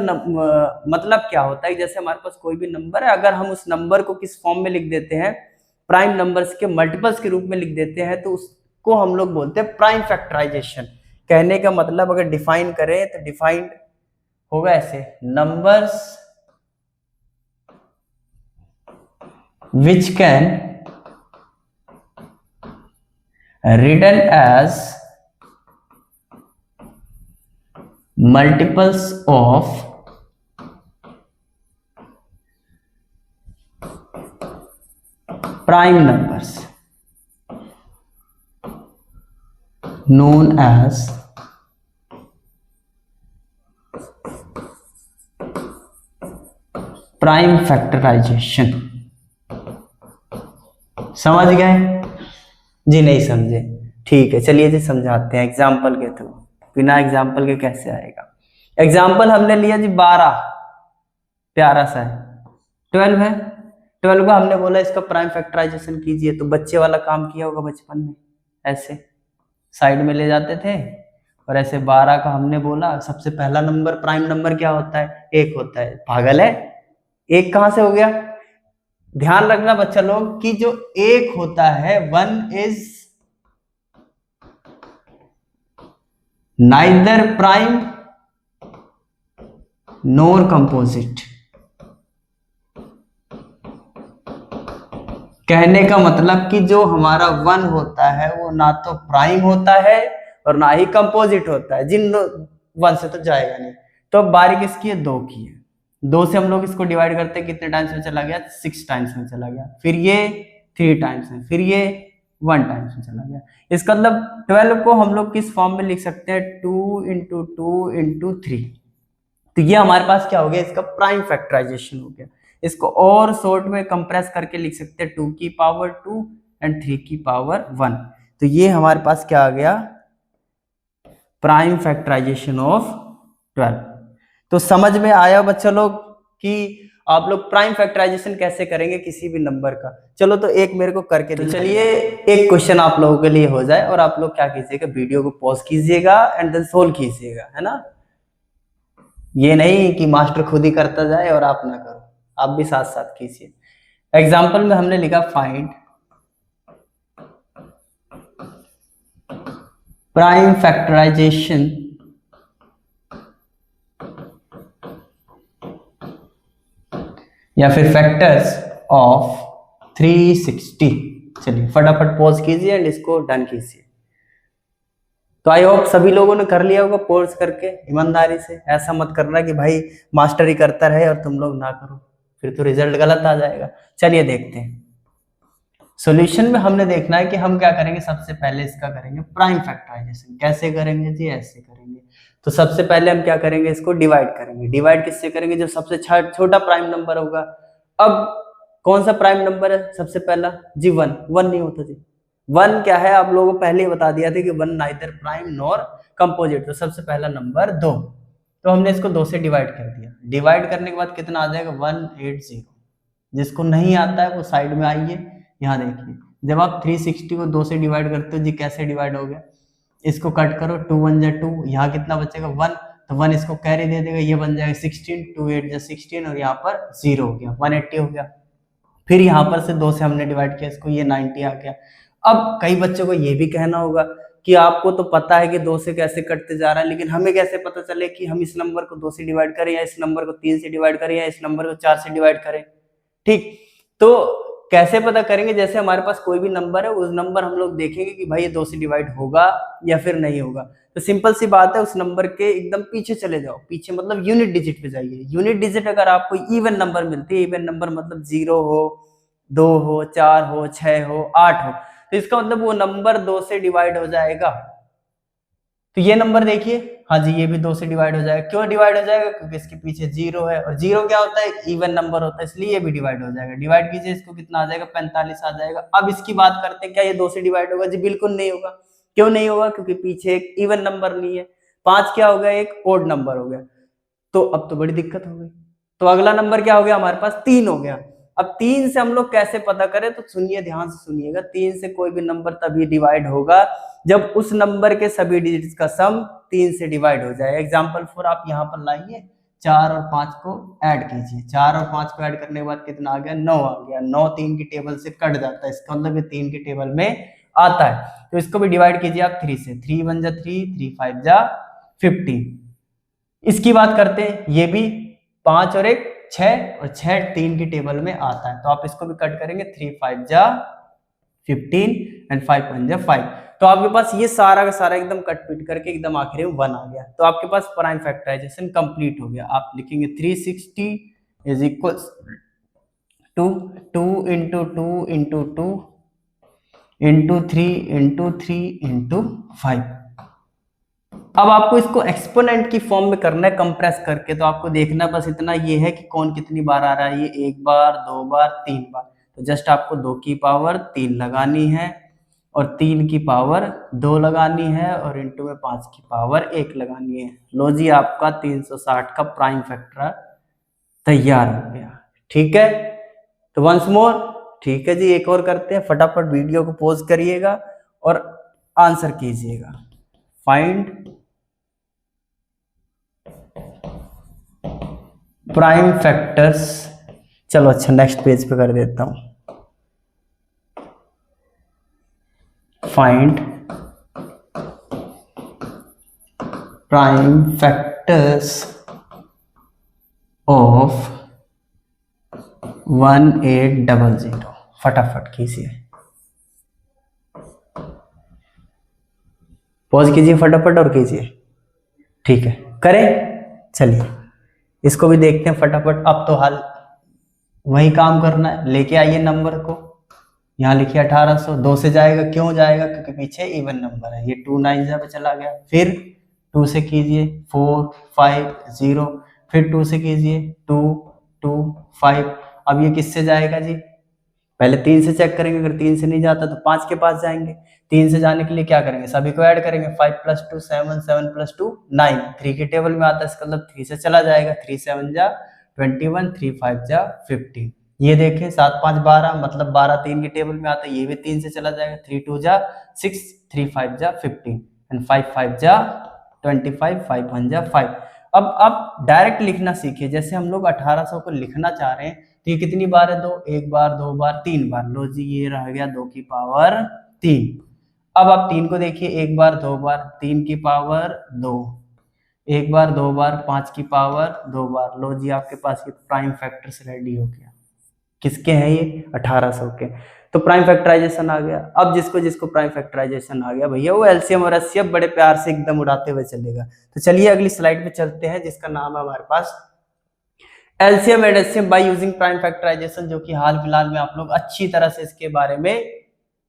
मतलब क्या होता है? जैसे हमारे पास कोई भी नंबर है, अगर हम उस नंबर को किस फॉर्म में लिख देते हैं, प्राइम नंबर्स के मल्टीपल्स के रूप में लिख देते हैं, तो उसको हम लोग बोलते हैं प्राइम फैक्टराइजेशन। कहने का मतलब अगर डिफाइन करें तो डिफाइंड होगा ऐसे, numbers which can written as multiples of prime numbers known as prime factorization। समझ गए जी? नहीं समझे? ठीक है, चलिए जी समझाते हैं एग्जाम्पल के थ्रू। बिना एग्जाम्पल के कैसे आएगा? एग्जाम्पल हमने लिया जी 12, प्यारा सा है। 12 है, 12 को हमने बोला इसका प्राइम फैक्टराइजेशन कीजिए, तो बच्चे वाला काम किया होगा बचपन में, ऐसे साइड में ले जाते थे और ऐसे 12 का हमने बोला। सबसे पहला नंबर प्राइम नंबर क्या होता है? 1 होता है। पागल है, 1 कहां से हो गया? ध्यान रखना बच्चा लोग कि जो 1 होता है, 1 is neither prime NOR composite. कहने का मतलब कि जो हमारा 1 होता है वो ना तो प्राइम होता है और ना ही कंपोजिट होता है। जिन 1 से तो जाएगा नहीं। तो अब बारी किसकी है? 2 की है। 2 से हम लोग इसको डिवाइड करते हैं, कितने टाइम्स में चला गया? 6 टाइम्स में चला गया। फिर ये 3 टाइम्स में, फिर ये 1 टाइम्स में चला गया। इसका मतलब 12 को हम लोग किस फॉर्म में लिख सकते हैं? 2 × 2 × 3। तो ये हमारे पास क्या हो गया? इसका प्राइम फैक्टराइजेशन हो गया। इसको और शॉर्ट में कंप्रेस करके लिख सकते हैं 2 की पावर 2 एंड 3 की पावर 1। तो ये हमारे पास क्या आ गया? Prime factorization of 12। तो समझ में आया बच्चा लोग कि आप लोग प्राइम फैक्टराइजेशन कैसे करेंगे किसी भी नंबर का? चलो तो एक मेरे को करके तो चलिए एक क्वेश्चन आप लोगों के लिए हो जाए, और आप लोग क्या कीजिएगा, वीडियो को पॉज कीजिएगा एंड देन सोल्व कीजिएगा, है ना। ये नहीं कि मास्टर खुद ही करता जाए और आप ना करो, आप भी साथ साथ कीजिए। एग्जाम्पल में हमने लिखा फाइंड प्राइम फैक्टराइजेशन या फिर फैक्टर्स ऑफ 360। चलिए फटाफट पॉज कीजिए एंड इसको डन कीजिए। तो आई होप सभी लोगों ने कर लिया होगा पॉज करके ईमानदारी से। ऐसा मत करना कि भाई मास्टर ही करता रहे और तुम लोग ना करो, फिर तो रिजल्ट गलत आ जाएगा। चलिए देखते हैं सॉल्यूशन में। हमने देखना है कि हम क्या करेंगे। सबसे पहले इसका करेंगे प्राइम फैक्टराइजेशन। कैसे करेंगे जी? ऐसे करेंगे। तो सबसे पहले हम क्या करेंगे? इसको डिवाइड करेंगे। डिवाइड किससे करेंगे? जो सबसे छोटा प्राइम नंबर होगा। अब कौन सा प्राइम नंबर है सबसे पहला जी? 1 नहीं होता जी। 1 क्या है? आप लोगों को पहले ही बता दिया था कि 1 नाइदर प्राइम नॉर कंपोजिट। तो सबसे पहला नंबर 2। तो हमने इसको 2 से डिवाइड कर दिया। डिवाइड करने के बाद कितना आ जाएगा? 180। जिसको नहीं आता है वो साइड में आइए, यहाँ देखिए। जब आप 360 को 2 से डिवाइड करते हो जी, कैसे डिवाइड हो गया? इसको कट करो, 2 1 जा 2, यहाँ कितना बचेगा? 1। तो 1 इसको कैरी दे देगा, ये बन जाएगा 16, 2 8 जा 16 और यहाँ पर 0 हो गया, 180 हो गया। फिर यहाँ पर से 2 से हमने डिवाइड किया इसको, ये 90 आ गया। अब कई बच्चों को ये भी कहना होगा कि आपको तो पता है कि 2 से कैसे कटते जा रहा है, लेकिन हमें कैसे पता चले कि हम इस नंबर को 2 से डिवाइड करें या इस नंबर को 3 से डिवाइड करें या इस नंबर को 4 से डिवाइड करें? ठीक, तो कैसे पता करेंगे? जैसे हमारे पास कोई भी नंबर है, उस नंबर हम लोग देखेंगे कि भाई ये 2 से डिवाइड होगा या फिर नहीं होगा। तो सिंपल सी बात है, उस नंबर के एकदम पीछे चले जाओ। पीछे मतलब यूनिट डिजिट पे जाइए। यूनिट डिजिट अगर आपको इवन नंबर मिलती है, इवन नंबर मतलब 0 हो, 2 हो, 4 हो, 6 हो, 8 हो, तो इसका मतलब वो नंबर 2 से डिवाइड हो जाएगा। तो ये नंबर देखिए, हाँ जी ये भी 2 से डिवाइड हो जाएगा। क्यों डिवाइड हो जाएगा? क्योंकि इसके पीछे 0 है, और 0 क्या होता है? इवन नंबर होता है, इसलिए ये भी डिवाइड हो जाएगा। डिवाइड कीजिए इसको, कितना आ जाएगा? 45 आ जाएगा। अब इसकी बात करते हैं, क्या ये 2 से डिवाइड होगा? जी बिल्कुल नहीं होगा। क्यों नहीं होगा? क्योंकि पीछे एक इवन नंबर नहीं है। 5 क्या हो गया? एक ओड नंबर हो गया। तो अब तो बड़ी दिक्कत हो गई। तो अगला नंबर क्या हो गया हमारे पास? 3 हो गया। अब 3 से हम लोग कैसे पता करें? तो सुनिए, ध्यान से सुनिएगा। 3 से कोई भी नंबर तभी डिवाइड होगा जब उस नंबर के सभी डिजिट्स का सम 3 से डिवाइड हो जाए। एग्जाम्पल 4 आप यहाँ पर लाइए, 4 और 5 को ऐड कीजिए। 4 और 5 को ऐड करने के बाद कितना आ गया? 9 आ गया। 9 3 की टेबल से कट जाता है, इसका मतलब ये 3 की टेबल में आता है। तो इसको भी डिवाइड कीजिए आप 3 से। 3 1 जा 3, 3 5 जा 15। इसकी बात करते हैं, ये भी 5 और 1 6, और 6 3 की टेबल में आता है। तो आप इसको भी कट करेंगे, 3 5 जा 15 एंड 5 1 जा 5। तो आपके पास ये सारा का सारा एकदम कट पीट करके एकदम आखिर में 1 आ गया। तो आपके पास प्राइम फैक्टराइजेशन कंप्लीट हो गया। आप लिखेंगे 360 is equal to 2 into 2 into 2 into 3 into 3 into 5। अब आपको इसको एक्सपोनेंट की फॉर्म में करना है, कंप्रेस करके। तो आपको देखना बस इतना ये है कि कौन कितनी बार आ रहा है। ये 1 बार, 2 बार, 3 बार। तो जस्ट आपको 2 की पावर 3 लगानी है, और 3 की पावर 2 लगानी है, और इंटू में 5 की पावर 1 लगानी है। लो जी, आपका 360 का प्राइम फैक्टर तैयार हो गया। ठीक है, तो वंस मोर, ठीक है जी, एक और करते हैं। फटाफट वीडियो को पॉज करिएगा और आंसर कीजिएगा। Find prime factors. चलो अच्छा, नेक्स्ट पेज पे कर देता हूं। Find prime factors of 1800। फटाफट कीजिए, पॉज कीजिए फटाफट और कीजिए। ठीक है, करें। चलिए इसको भी देखते हैं फटाफट। अब तो हाल वही काम करना है। लेके आइए नंबर को, यहाँ लिखिए 1800। 2 से जाएगा, क्यों जाएगा? क्योंकि पीछे इवन नंबर है। ये 2 9 पे चला गया। फिर 2 से कीजिए 4 5 0, फिर 2 से कीजिए 2 2 5। अब ये किससे जाएगा जी? पहले 3 से चेक करेंगे, अगर 3 से नहीं जाता तो 5 के पास जाएंगे। 3 से जाने के लिए क्या करेंगे? सभी को ऐड करेंगे। 5 + 2 7, 7 + 2 9। 3 की टेबल में आता है, इसका मतलब 3 से चला जाएगा। 3 7 जा 21, 3 5 जा 15। ये देखें 7 5 12, मतलब 12 3 की टेबल में आता है, ये भी 3 से चला जाएगा। 3 2 जा 6, 3 5 जा 15 एंड 5 5 जा 25, 5 1 जा 5। अब आप डायरेक्ट लिखना सीखिए। जैसे हम लोग 1800 को लिखना चाह रहे हैं, तो ये कितनी बार है? 2, 1 बार, 2 बार, 3 बार। लो जी, ये रह गया 2 की पावर 3। अब आप 3 को देखिए, 1 बार, 2 बार, 3 की पावर 2, 1 बार, 2 बार, 5 की पावर 2 बार। लो जी, आपके पास ये प्राइम फैक्टर्स रेडी हो गया। किसके हैं ये? 1800 के। तो प्राइम फैक्टराइजेशन आ गया। अब जिसको जिसको प्राइम फैक्टराइजेशन आ गया भैया, वो एलसीएम और एचसीएफ बड़े प्यार से एकदम उड़ाते हुए चलेगा। तो चलिए अगली स्लाइड पे चलते हैं, जिसका नाम है हमारे पास LCM and HCF by using prime factorization, जो कि हाल फिलहाल में आप लोग अच्छी तरह से इसके बारे में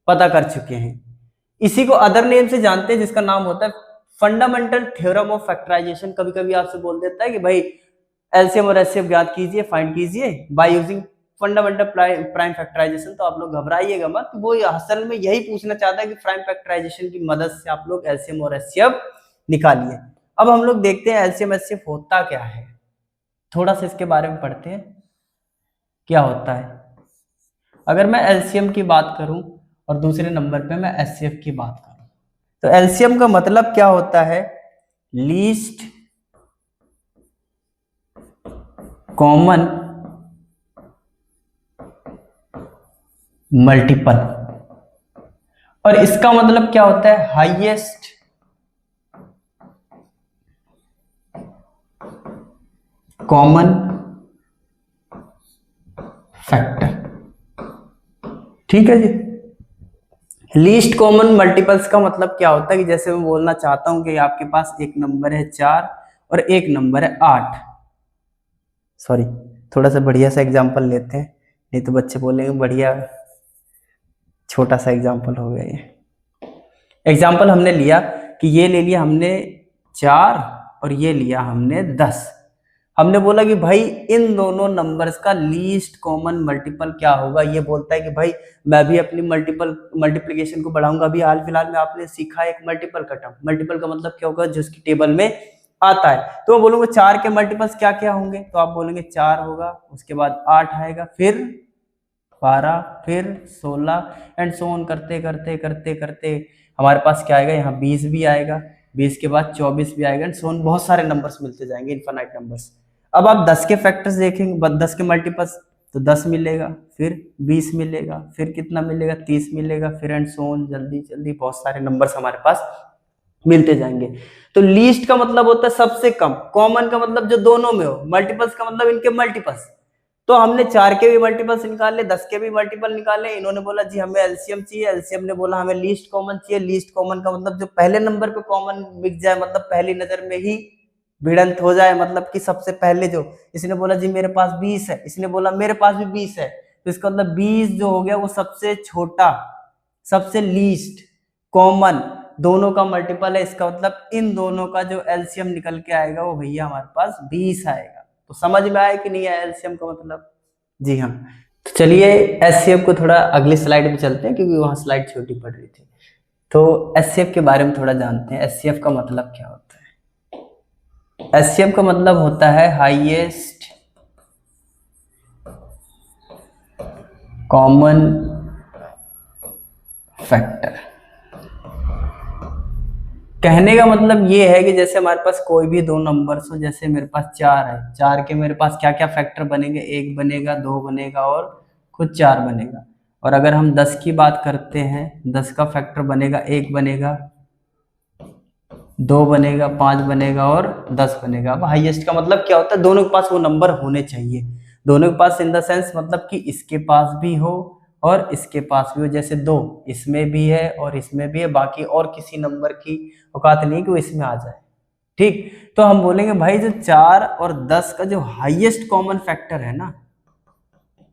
पता कर चुके हैं। इसी को अदर नेम से जानते हैं, जिसका नाम होता है फंडामेंटल थ्योरम ऑफ फैक्टराइजेशन। कभी कभी आपसे बोल देता है कि भाई एलसीएम और एचसीएफ ज्ञात कीजिए, फाइंड कीजिए by using fundamental prime factorization. तो आप लोग घबराइएगा मत, वो असल में यही पूछना चाहता है कि प्राइम फैक्टराइजेशन की मदद से आप लोग एलसीएम और एचसीएफ निकालिए। अब हम लोग देखते हैं एलसीएम एचसीएफ होता क्या है, थोड़ा सा इसके बारे में पढ़ते हैं क्या होता है। अगर मैं एलसीएम की बात करूं और दूसरे नंबर पे मैं एचसीएफ की बात करूं, तो एलसीएम का मतलब क्या होता है? लीस्ट कॉमन मल्टीपल, और इसका मतलब क्या होता है? Highest common factor. ठीक है जी। लीस्ट कॉमन मल्टीपल्स का मतलब क्या होता है कि जैसे मैं बोलना चाहता हूं कि आपके पास एक नंबर है 4 और एक नंबर है 8। सॉरी, थोड़ा सा बढ़िया सा एग्जांपल लेते हैं, नहीं तो बच्चे बोलेंगे बढ़िया छोटा सा एग्जांपल हो गया। ये एग्जांपल हमने लिया कि ये ले लिया हमने 4 और ये लिया हमने 10। हमने बोला कि भाई इन दोनों नंबर्स का लीस्ट कॉमन मल्टीपल क्या होगा। ये बोलता है कि भाई मैं भी अपनी मल्टीप्लिकेशन को बढ़ाऊंगा। अभी हाल फिलहाल में आपने सीखा एक मल्टीपल का टर्म। मल्टीपल का मतलब क्या होगा, जो उसकी टेबल में आता है। तो मैं बोलूंगा 4 के मल्टीपल्स क्या क्या होंगे, तो आप बोलेंगे 4 होगा, उसके बाद 8 आएगा, फिर 12, फिर 16 एंड सो ऑन करते करते करते करते हमारे पास क्या आएगा, यहाँ 20 भी आएगा, 20 के बाद 24 भी आएगा एंड सो ऑन। बहुत सारे नंबर्स मिलते जाएंगे, इनफाइनाइट नंबर्स। अब आप 10 के फैक्टर्स देखेंगे, 10 के मल्टीपल्स, तो 10 मिलेगा, फिर 20 मिलेगा, फिर कितना मिलेगा, 30 मिलेगा, फिर एंड सो ऑन। जल्दी जल्दी बहुत सारे नंबर्स हमारे पास मिलते जाएंगे। तो लीस्ट का मतलब होता है सबसे कम, कॉमन का मतलब जो दोनों में हो, मल्टीपल्स का मतलब इनके मल्टीपल्स। तो हमने 4 के भी मल्टीपल्स निकाले, 10 के भी मल्टीपल निकाले। इन्होंने बोला जी हमें एलसीएम चाहिए, एलसीएम ने बोला हमें लीस्ट कॉमन चाहिए। लीस्ट कॉमन का मतलब जो पहले नंबर पे कॉमन मिल जाए, मतलब पहली नजर में ही भिड़ंत हो जाए, मतलब कि सबसे पहले जो, इसने बोला जी मेरे पास 20 है, इसने बोला मेरे पास भी 20 है, तो इसका मतलब 20 जो हो गया वो सबसे छोटा, सबसे लीस्ट कॉमन दोनों का मल्टीपल है। इसका मतलब इन दोनों का जो एलसीएम निकल के आएगा वो भैया हमारे पास 20 आएगा। तो समझ में आया कि नहीं आया एलसीएम का मतलब? जी हाँ। तो चलिए एचसीएफ को थोड़ा अगली स्लाइड में चलते हैं, क्योंकि वहां स्लाइड छोटी पड़ रही थी। तो एचसीएफ के बारे में थोड़ा जानते हैं। एचसीएफ का मतलब क्या होता है? एचसीएफ का मतलब होता है हाईएस्ट कॉमन फैक्टर। कहने का मतलब ये है कि जैसे हमारे पास कोई भी दो नंबर्स हो, जैसे मेरे पास 4 है, 4 के मेरे पास क्या क्या फैक्टर बनेंगे, 1 बनेगा, 2 बनेगा और खुद 4 बनेगा। और अगर हम 10 की बात करते हैं, 10 का फैक्टर बनेगा, 1 बनेगा, 2 बनेगा, 5 बनेगा और 10 बनेगा। अब हाईएस्ट का मतलब क्या होता है, दोनों के पास वो नंबर होने चाहिए। दोनों के पास इन द सेंस मतलब कि इसके पास भी हो और इसके पास भी हो। जैसे 2 इसमें भी है और इसमें भी है, बाकी और किसी नंबर की औकात नहीं कि वो इसमें आ जाए। ठीक, तो हम बोलेंगे भाई जो 4 और 10 का जो हाईएस्ट कॉमन फैक्टर है ना,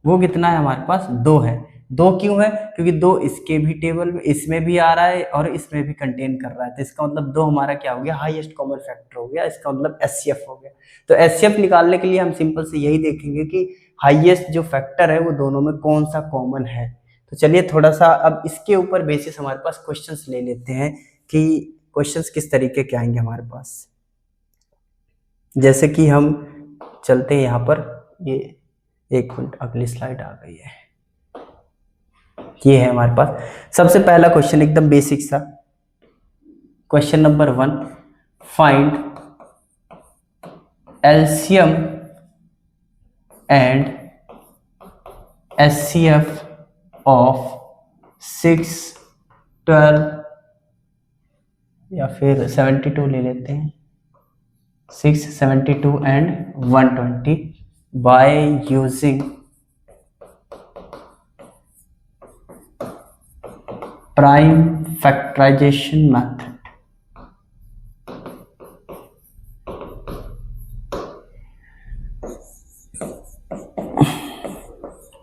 वो कितना है हमारे पास? 2 है। 2 क्यों है? क्योंकि 2 इसके भी टेबल में, इसमें भी आ रहा है और इसमें भी कंटेन कर रहा है। तो इसका मतलब 2 हमारा क्या हो गया? हाईएस्ट कॉमन फैक्टर हो गया। इसका मतलब एचसीएफ हो गया। तो एचसीएफ निकालने के लिए हम सिंपल से यही देखेंगे कि हाईएस्ट जो फैक्टर है वो दोनों में कौन सा कॉमन है। तो चलिए थोड़ा सा अब इसके ऊपर बेसिस हमारे पास क्वेश्चंस ले लेते हैं कि क्वेश्चंस किस तरीके के आएंगे हमारे पास। जैसे कि हम चलते हैं यहाँ पर, ये एक मिनट, अगली स्लाइड आ गई है, ये है हमारे पास। सबसे पहला क्वेश्चन एकदम बेसिक सा, question number 1, find LCM and HCF of 6, 12 या फिर 72 ले लेते हैं, 6, 72 and 120 by using prime factorization method।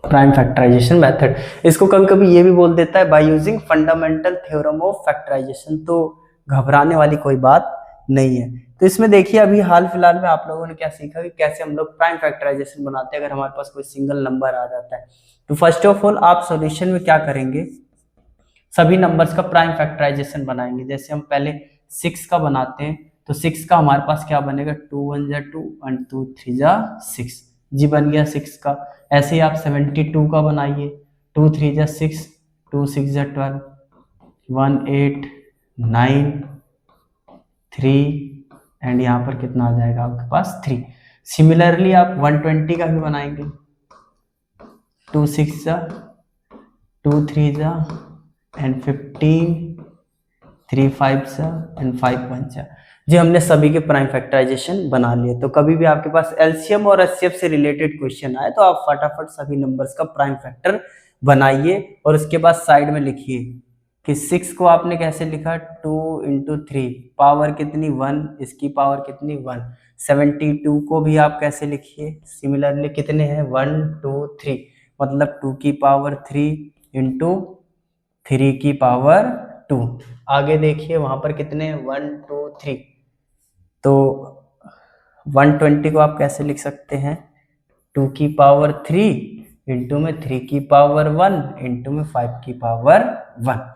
Prime factorization method, इसको कभी कभी ये भी बोल देता है by using fundamental theorem of factorization. तो घबराने वाली कोई बात नहीं है। तो इसमें देखिए अभी हाल फिलहाल में आप लोगों ने क्या सीखा कि कैसे हम लोग प्राइम फैक्टराइजेशन बनाते हैं अगर हमारे पास कोई सिंगल नंबर आ जाता है। तो फर्स्ट ऑफ ऑल आप सॉल्यूशन में क्या करेंगे, सभी नंबर्स का प्राइम फैक्टराइजेशन बनाएंगे। जैसे हम पहले 6 का बनाते हैं, तो 6 का हमारे पास क्या बनेगा, 2 1 जा 2 एंड 2 3 जा 6 जी, बन गया 6 का। ऐसे ही आप 72 का बनाइए, 2 3 जा 6, 2 6 जा 12, 1 8 9 3 एंड यहाँ पर कितना आ जाएगा आपके पास 3। सिमिलरली आप 120 का भी बनाएंगे, 2 6 जा 2 3 जा एंड 15, 3 5 जा एंड 5 1 जा जी। हमने सभी के प्राइम फैक्टराइजेशन बना लिए। तो कभी भी आपके पास एलसीएम और एचसीएफ से रिलेटेड क्वेश्चन आए तो आप फटाफट सभी नंबर्स का प्राइम फैक्टर बनाइए और उसके बाद साइड में लिखिए कि 6 को आपने कैसे लिखा, 2 × 3, पावर कितनी 1, इसकी पावर कितनी 1। 72 को भी आप कैसे लिखिए, सिमिलरली कितने हैं 1 2 3, मतलब 2 की पावर 3 × 3 की पावर 2। आगे देखिए वहां पर कितने 1 2 3, तो 120 को आप कैसे लिख सकते हैं 2 की पावर 3 इंटू में 3 की पावर 1 इंटू में 5 की पावर 1।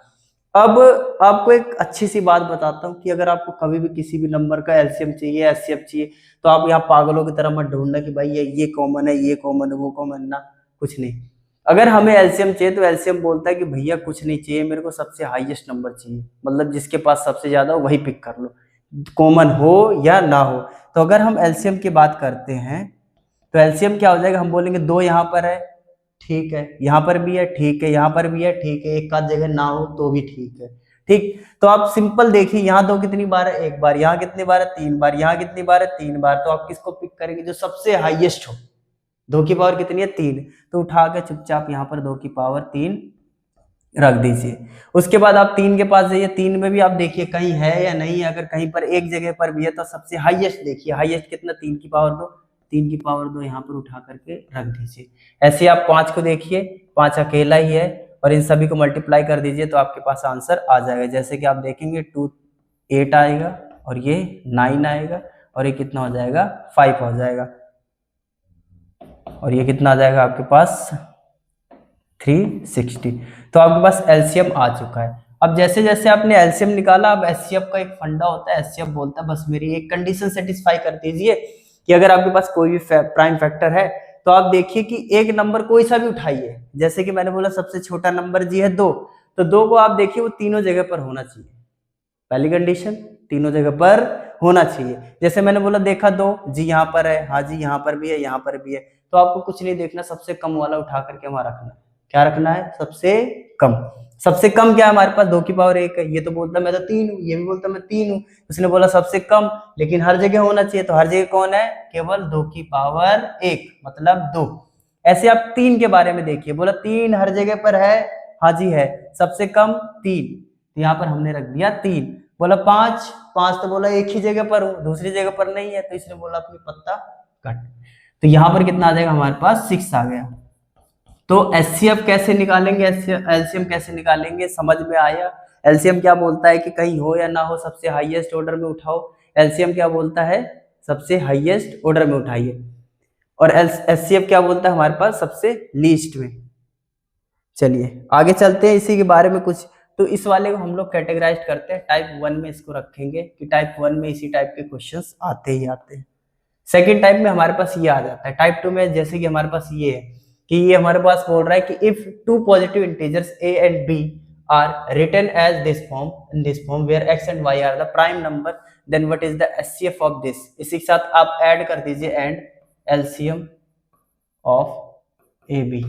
अब आपको एक अच्छी सी बात बताता हूँ कि अगर आपको कभी भी किसी भी नंबर का एलसीएम चाहिए, एचसीएफ चाहिए, तो आप यहाँ पागलों की तरह मत ढूंढना कि भाई ये कॉमन है, ये कॉमन है, वो कॉमन ना, कुछ नहीं। अगर हमें एलसीएम चाहिए तो एलसीएम बोलता है कि भैया कुछ नहीं चाहिए, मेरे को सबसे हाईएस्ट नंबर चाहिए, मतलब जिसके पास सबसे ज्यादा हो वही पिक कर लो, कॉमन हो या ना हो। तो अगर हम एलसीएम की बात करते हैं तो एलसीएम क्या हो जाएगा, हम बोलेंगे 2 यहाँ पर है, ठीक है, यहाँ पर भी है, ठीक है, यहाँ पर भी है, ठीक है, एक आध जगह ना हो तो भी ठीक है, ठीक। तो आप सिंपल देखिए यहाँ 2 कितनी बार है, 1 बार, यहाँ कितनी बार है, 3 बार, यहाँ कितनी बार है, 3 बार। तो आप किसको पिक करेंगे, जो सबसे हाईएस्ट हो। 2 की पावर कितनी है, 3, तो उठा के चुपचाप यहाँ पर 2 की पावर 3 रख दीजिए। उसके बाद आप 3 के पास जाइए, 3 में भी आप देखिए कहीं है या नहीं है, अगर कहीं पर एक जगह पर भी है तो सबसे हाईएस्ट देखिए, हाईएस्ट कितना, 3 की पावर 2, 3 की पावर 2 यहाँ पर उठा करके रख दीजिए। ऐसे आप 5 को देखिए, 5 अकेला ही है, और इन सभी को मल्टीप्लाई कर दीजिए तो आपके पास आंसर आ जाएगा। जैसे कि आप देखेंगे 2 8 आएगा, और ये 9 आएगा, और ये कितना हो जाएगा 5 हो जाएगा, और ये कितना आ जाएगा आपके पास 360। तो आपके पास एलसीएम आ चुका है। अब जैसे जैसे आपने एलसीएम निकाला, अब एचसीएफ का एक फंडा होता है, एचसीएफ बोलता है बस मेरी एक कंडीशन सेटिस्फाई कर दीजिए कि अगर आपके पास कोई भी प्राइम फैक्टर है तो आप देखिए कि एक नंबर कोई सा भी उठाइए। जैसे कि मैंने बोला सबसे छोटा नंबर जी है 2, तो 2 को आप देखिए वो तीनों जगह पर होना चाहिए, पहली कंडीशन, तीनों जगह पर होना चाहिए। जैसे मैंने बोला देखा 2 जी यहाँ पर है, हाँ जी यहाँ पर भी है, यहाँ पर भी है, तो आपको कुछ नहीं देखना, सबसे कम वाला उठा करके वहां रखना। क्या रखना है, सबसे कम। सबसे कम क्या है हमारे पास, 2 की पावर 1 है, ये तो बोलता मैं तो 3 हूँ, ये भी बोलता मैं 3 हूँ, उसने बोला सबसे कम, लेकिन हर जगह होना चाहिए, तो हर जगह कौन है, केवल 2 की पावर 1 मतलब 2। ऐसे आप 3 के बारे में देखिए, बोला 3 हर जगह पर है, हाँ जी है, सबसे कम 3, तो यहाँ पर हमने रख दिया 3। बोला 5, 5 तो बोला एक ही जगह पर हूँ, दूसरी जगह पर नहीं है, तो इसने बोला अपनी पत्ता कट, तो यहाँ पर कितना आ जाएगा हमारे पास 6 आ गया। तो एचसीएफ कैसे निकालेंगे, एलसीएम कैसे निकालेंगे, समझ में आया। एलसीएम क्या बोलता है कि कहीं हो या ना हो सबसे हाईएस्ट ऑर्डर में उठाओ, एलसीएम क्या बोलता है सबसे हाईएस्ट ऑर्डर में उठाइए, और एचसीएफ क्या बोलता है हमारे पास सबसे लीस्ट में। चलिए आगे चलते हैं इसी के बारे में कुछ। तो इस वाले को हम लोग कैटेगराइज करते हैं टाइप 1 में, इसको रखेंगे कि टाइप 1 में इसी टाइप के क्वेश्चंस आते ही आते हैं। सेकंड टाइप में हमारे पास ये आ जाता है। टाइप 2 में जैसे कि हमारे पास ये है कि ये हमारे पास बोल रहा है कि if 2 positive integers a and b are written as this form, in this form where x and y are the prime number, then what is the HCF of this। इसी के साथ आप ऐड कर दीजिए एंड LCM of AB,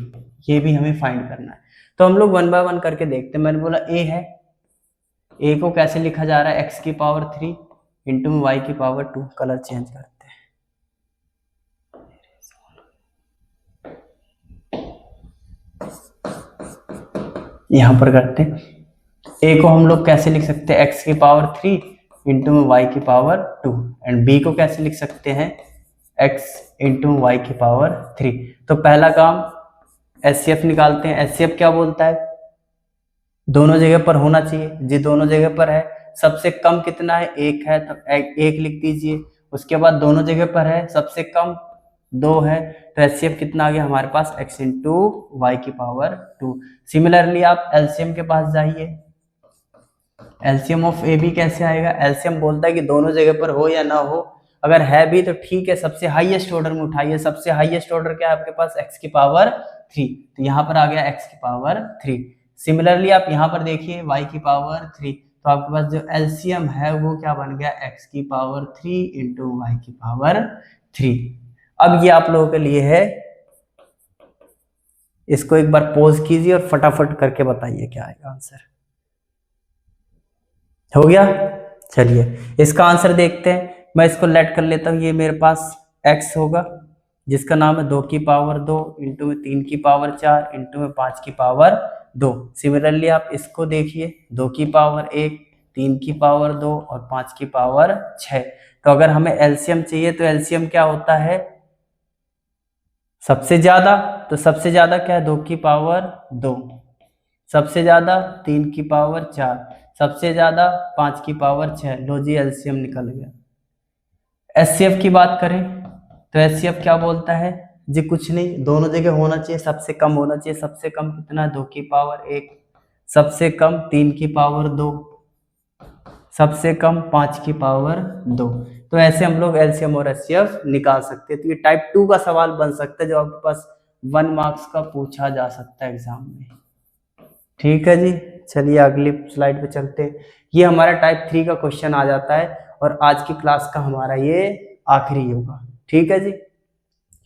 ये भी हमें find करना है। तो हम लोग 1 बाय 1 करके देखते हैं। मैंने बोला a है, a को कैसे लिखा जा रहा है, x की पावर 3 इंटू y की पावर 2, कलर चेंज करते हैं, यहां पर करते हैं। a को हम लोग कैसे लिख सकते हैं, x की पावर 3 इंटू में y की पावर 2, एंड b को कैसे लिख सकते हैं, x इंटू y की पावर 3। तो पहला काम एचसीएफ निकालते हैं। एचसीएफ क्या बोलता है, दोनों जगह पर होना चाहिए जी, दोनों जगह पर है। सबसे कम कितना है, 1 है, तो 1 लिख दीजिए। उसके बाद दोनों जगह पर है, सबसे कम 2 है, तो एचसीएफ कितना आ गया हमारे पास, x इंटू वाई की पावर 2। सिमिलरली आप एलसीएम के पास जाइए, एलसीएम ऑफ ए बी कैसे आएगा, एलसीएम बोलता है कि दोनों जगह पर हो या ना हो, अगर है भी तो ठीक है, सबसे हाईएस्ट ऑर्डर में उठाइए। सबसे हाईएस्ट ऑर्डर क्या है आपके पास, x की पावर 3, तो यहाँ पर आ गया x की पावर 3। सिमिलरली आप यहाँ पर देखिए y की पावर 3, तो आपके पास जो एलसीएम है वो क्या बन गया, x की पावर 3 इंटू वाई की पावर 3। अब ये आप लोगों के लिए है, इसको एक बार पॉज कीजिए और फटाफट करके बताइए क्या आएगा आंसर। हो गया, चलिए इसका आंसर देखते हैं। मैं इसको लेट कर लेता हूँ, ये मेरे पास x होगा जिसका नाम है 2 की पावर 2 इंटू में 3 की पावर 4 इंटू में 5 की पावर 2। सिमिलरली आप इसको देखिए, 2 की पावर 1, 3 की पावर 2 और 5 की पावर 6। तो अगर हमें एलसीएम चाहिए तो एलसीएम क्या होता है, सबसे ज्यादा, तो सबसे ज्यादा क्या है, 2 की पावर 2, सबसे ज्यादा 3 की पावर 4, सबसे ज्यादा 5 की पावर 6। लो जी एलसीएम निकल गया। एचसीएफ की बात करें तो एचसीएफ क्या बोलता है जी, कुछ नहीं, दोनों जगह होना चाहिए, सबसे कम होना चाहिए। सबसे कम कितना, 2 की पावर 1, सबसे कम 3 की पावर 2, सबसे कम 5 की पावर 2। तो ऐसे हम लोग एलसीएम और एचसीएफ निकाल सकते हैं। तो ये टाइप 2 का सवाल बन सकता है जो आपके पास 1 मार्क्स का पूछा जा सकता है एग्जाम में। ठीक है जी, चलिए अगली स्लाइड पे चलते हैं। ये हमारा टाइप 3 का क्वेश्चन आ जाता है और आज की क्लास का हमारा ये आखिरी होगा। ठीक है जी,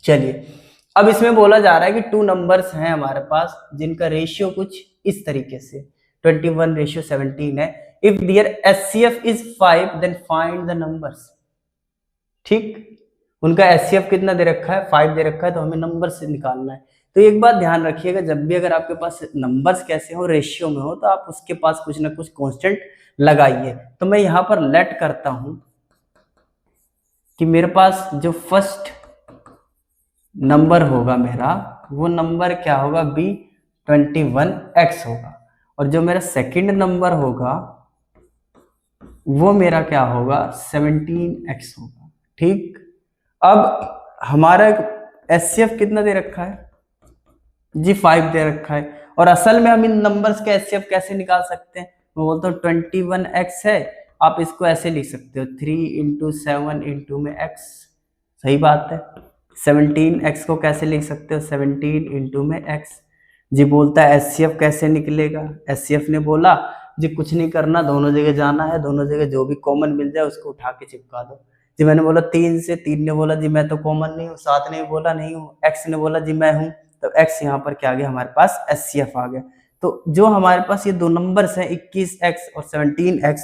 चलिए अब इसमें बोला जा रहा है कि 2 नंबर्स हैं हमारे पास जिनका रेशियो कुछ इस तरीके से 21:17 है। If there HCF is 5 then find the numbers. ठीक, उनका एचसीएफ कितना दे रखा है, 5 दे रखा है, तो हमें नंबर से निकालना है। तो एक बात ध्यान रखिएगा, जब भी अगर आपके पास नंबर्स कैसे हो, रेशियो में हो, तो आप उसके पास कुछ ना कुछ कांस्टेंट लगाइए। तो मैं यहाँ पर लेट करता हूं कि मेरे पास जो फर्स्ट नंबर होगा मेरा, वो नंबर क्या होगा, B21X होगा। और जो मेरा सेकंड नंबर होगा वो मेरा क्या होगा, 17X होगा। ठीक, अब हमारा एचसीएफ कितना दे रखा है जी, 5 दे रखा है। और असल में हम इन नंबर्स का एचसीएफ कैसे निकाल सकते हैं, मैं बोलता हूँ 21X है, आप इसको ऐसे लिख सकते हो 3 × 7 × में x। सही बात है। 17X को कैसे लिख सकते हो, 17 × में x। जी बोलता है एचसीएफ कैसे निकलेगा, एचसीएफ ने बोला जी कुछ नहीं करना, दोनों जगह जाना है, दोनों जगह जो भी कॉमन मिल जाए उसको उठा के चिपका दो। जी मैंने बोला 3 से, 3 ने बोला जी मैं तो कॉमन नहीं हूँ, 7 ने बोला नहीं हूँ, x ने बोला जी मैं हूँ, तो x यहाँ पर क्या आ गया, हमारे पास एचसीएफ आ गया। तो जो हमारे पास ये दो नंबर्स हैं 21X और 17X,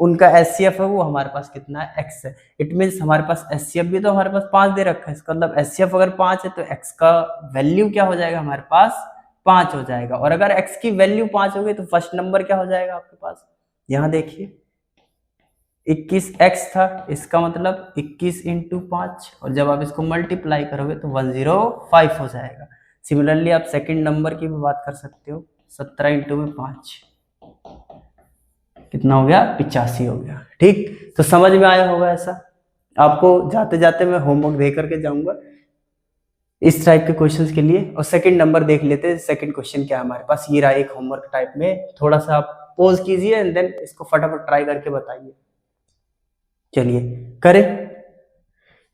उनका एचसीएफ है वो हमारे पास कितना है, x है। इट मीन्स हमारे पास एचसीएफ भी तो हमारे पास 5 दे रखा है, इसका मतलब एचसीएफ अगर 5 है तो x का वैल्यू क्या हो जाएगा, हमारे पास 5 हो जाएगा। और अगर x की वैल्यू 5 हो गई तो फर्स्ट नंबर क्या हो जाएगा आपके पास, यहाँ देखिए 21x था, इसका मतलब 21 × 5, और जब आप इसको मल्टीप्लाई करोगे तो 105 हो जाएगा। सिमिलरली आप सेकंड नंबर की भी बात कर सकते हो, 17 × 5 कितना हो गया, 85 हो गया। ठीक, तो समझ में आया होगा ऐसा। आपको जाते जाते मैं होमवर्क दे करके जाऊंगा इस टाइप के क्वेश्चंस के लिए। और सेकंड नंबर देख लेते हैं, सेकंड क्वेश्चन क्या है हमारे पास, ये रहा एक होमवर्क टाइप में। थोड़ा सा आप पॉज कीजिए एंड देन इसको फटाफट ट्राई करके बताइए। चलिए करें,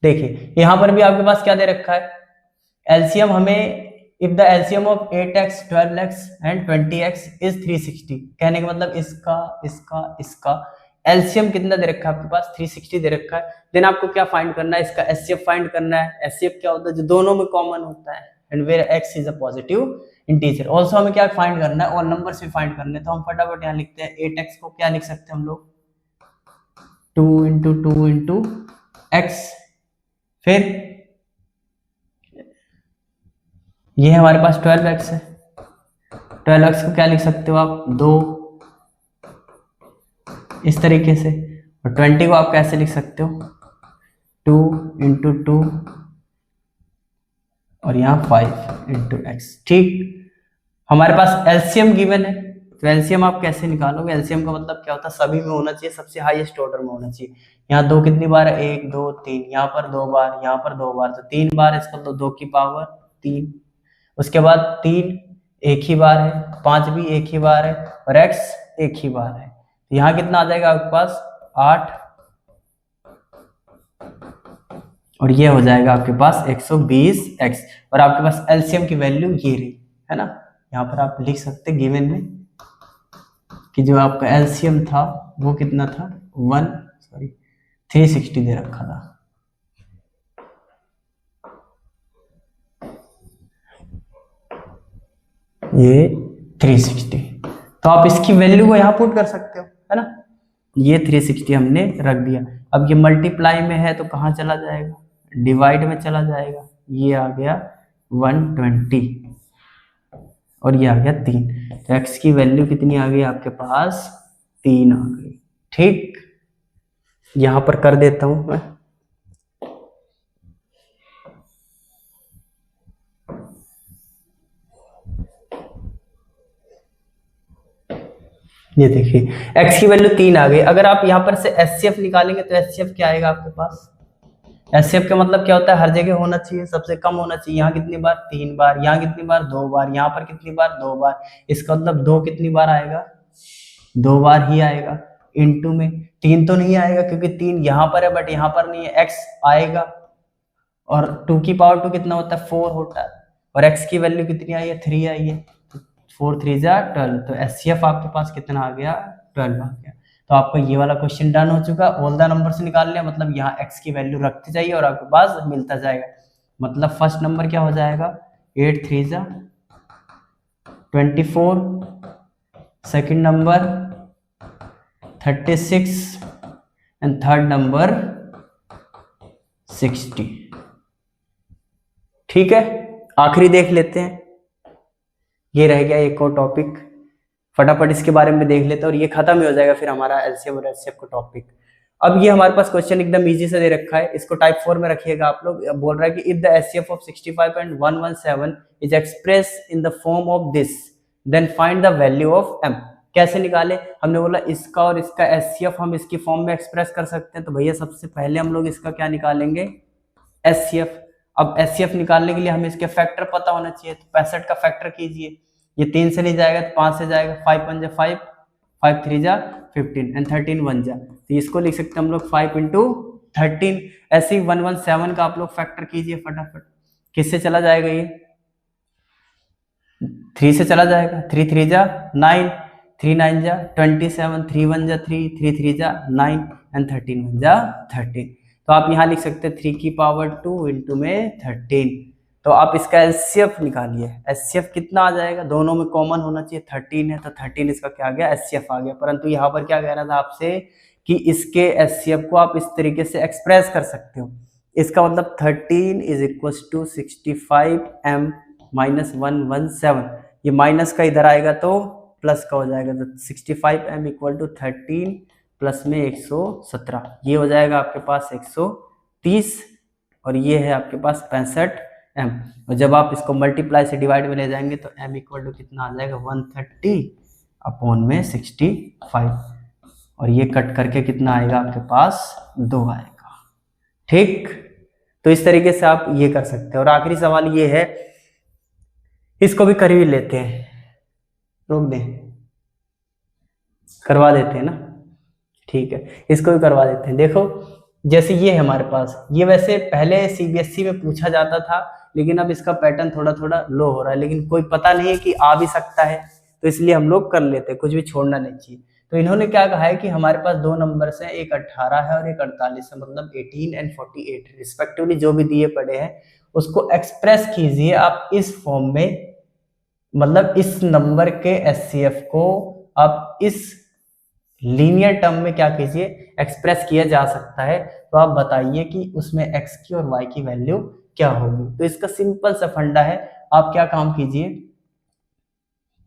देखिए यहाँ पर भी आपके पास क्या दे रखा है, एलसीएम हमें, if the LCM of 8x 12x and 20x is 360, कहने का मतलब इसका इसका इसका एलसीएम कितना दे रखा है आपके पास, 360 दे रखा है। देन आपको क्या फाइंड करना है, इसका एचसीएफ फाइंड करना है। एचसीएफ क्या होता है, जो दोनों में कॉमन होता है, and where x is a positive integer. Also हमें क्या फाइंड करना है, और नंबर से फाइंड करना है। तो हम फटाफट यहाँ लिखते हैं 8x को क्या लिख सकते हैं हम लोग, 2 × 2 × x, फिर ये हमारे पास 12x है, 12x को क्या लिख सकते हो आप, 2, इस तरीके से। और 20 को आप कैसे लिख सकते हो, 2 × 2 और यहाँ 5 × x। ठीक, हमारे पास एलसीएम गिवन है, तो एलसीएम आप कैसे निकालोगे, एलसीएम का मतलब क्या होता है, सभी में होना चाहिए, सबसे हाईएस्ट ऑर्डर में होना चाहिए। यहाँ 2 कितनी बार है, 1 2 3, यहाँ पर 2 बार, यहाँ पर 2 बार, तो 3 बार, इसका तो 2 की पावर 3। उसके बाद 3 एक ही बार है, 5 भी एक ही बार है, और x एक ही बार है। तो यहाँ कितना आ जाएगा आपके पास, 8, और ये हो जाएगा आपके पास 120x। और आपके पास एलसीएम की वैल्यू ये रही है ना, यहाँ पर आप लिख सकते गिवन में कि जो आपका एलसीएम था वो कितना था, 360 दे रखा था। ये 360, तो आप इसकी वैल्यू को यहाँ पुट कर सकते हो, है ना। ये 360 हमने रख दिया। अब ये मल्टीप्लाई में है तो कहाँ चला जाएगा, डिवाइड में चला जाएगा। ये आ गया 120 और ये आ गया 3, तो x की वैल्यू कितनी आ गई आपके पास, 3 आ गई। ठीक, यहां पर कर देता हूं मैं, ये देखिए x की वैल्यू 3 आ गई। अगर आप यहाँ पर से HCF निकालेंगे तो HCF क्या आएगा आपके पास? HCF का मतलब क्या होता है? हर जगह होना चाहिए, सबसे कम होना चाहिए। यहाँ कितनी बार? 3 बार। यहाँ कितनी बार? 2 बार। यहाँ पर कितनी बार? 2 बार। इसका मतलब 2 कितनी बार आएगा? 2 बार ही आएगा। इनटू में 3 तो नहीं आएगा क्योंकि 3 यहाँ पर है बट यहाँ पर नहीं है। x आएगा और 2 की पावर 2 कितना होता है? 4 होता है। और x की वैल्यू कितनी आई है? 3 आई है। 4 3 जा 12। तो HCF आपके पास कितना आ गया? 12 आ गया। तो आपका ये वाला क्वेश्चन डन हो चुका। ऑल द नंबर से निकाल लिया, मतलब यहाँ x की वैल्यू रखते जाइए और आपके पास मिलता जाएगा। मतलब फर्स्ट नंबर क्या हो जाएगा? 8 3 जा 24, second number 36 and third number 60। ठीक है, आखिरी देख लेते हैं। ये रह गया एक और टॉपिक, फटाफट इसके बारे में देख लेते हैं और ये खत्म ही हो जाएगा फिर हमारा एलसीएम और एचसीएफ का टॉपिक। अब ये हमारे पास क्वेश्चन एकदम इजी से दे रखा है, इसको टाइप 4 में रखिएगा आप लोग। बोल रहा है कि if the HCF of 65.117 is express in the form of this then find the value of m। कैसे निकाले? हमने बोला इसका और इसका एचसीएफ हम इसकी फॉर्म में एक्सप्रेस कर सकते हैं। तो भैया सबसे पहले हम लोग इसका क्या निकालेंगे? एचसीएफ। अब एचसीएफ निकालने के लिए हमें इसके फैक्टर पता होना चाहिए। तो 65 का फैक्टर कीजिए। ये 3 से नहीं जाएगा तो 5 से जाएगा। 5 1 जा 5, 5 3 जा 15 एंड 13 1 जा। तो इसको लिख सकते हैं हम लोग 5 इंटू 13। ऐसे ही 117 का आप लोग फैक्टर कीजिए फटाफट। किससे चला जाएगा? ये 3 से चला जाएगा। 3 3 जा 9, 3 9 जा 27, 3 1 जा 3, 3 3 जा 9 एंड 13 1 जा 13। तो आप यहाँ लिख सकते हैं 3 की पावर 2 इंटू में 13। तो आप इसका एचसीएफ निकालिए। एचसीएफ कितना आ जाएगा? दोनों में कॉमन होना चाहिए। 13 है तो 13 इसका क्या आ गया? एचसीएफ आ गया। परंतु यहाँ पर क्या कह रहा था आपसे कि इसके एचसीएफ को आप इस तरीके से एक्सप्रेस कर सकते हो। इसका मतलब 13 is equal to 65m minus 117। ये माइनस का इधर आएगा तो प्लस का हो जाएगा। तो 65m इक्वल टू 13 प्लस में 117, ये हो जाएगा आपके पास 130 और ये है आपके पास 65m। और जब आप इसको मल्टीप्लाई से डिवाइड में ले जाएंगे तो m इक्वल टू कितना आ जाएगा? 130 अपॉन में 65 और ये कट करके कितना आएगा आपके पास? 2 आएगा। ठीक, तो इस तरीके से आप ये कर सकते हैं। और आखिरी सवाल ये है, इसको भी कर ही लेते हैं। रोक दें, करवा देते हैं ना? ठीक है, इसको भी करवा देते हैं। देखो जैसे ये है हमारे पास, ये वैसे पहले सीबीएसई में पूछा जाता था लेकिन अब इसका पैटर्न थोड़ा थोड़ा लो हो रहा है, लेकिन कोई पता नहीं है कि आ भी सकता है, तो इसलिए हम लोग कर लेते हैं, कुछ भी छोड़ना नहीं चाहिए। तो इन्होंने क्या कहा है कि हमारे पास 2 नंबर्स हैं, एक 18 है और एक 48 है, मतलब 18 एंड 48 रिस्पेक्टिवली जो भी दिए पड़े हैं उसको एक्सप्रेस कीजिए आप इस फॉर्म में। मतलब इस नंबर के एचसीएफ को आप इस लीनियर टर्म में क्या कीजिए? एक्सप्रेस किया जा सकता है। तो आप बताइए कि उसमें x की और y की वैल्यू क्या होगी। तो इसका सिंपल सा फंडा है, आप क्या काम कीजिए,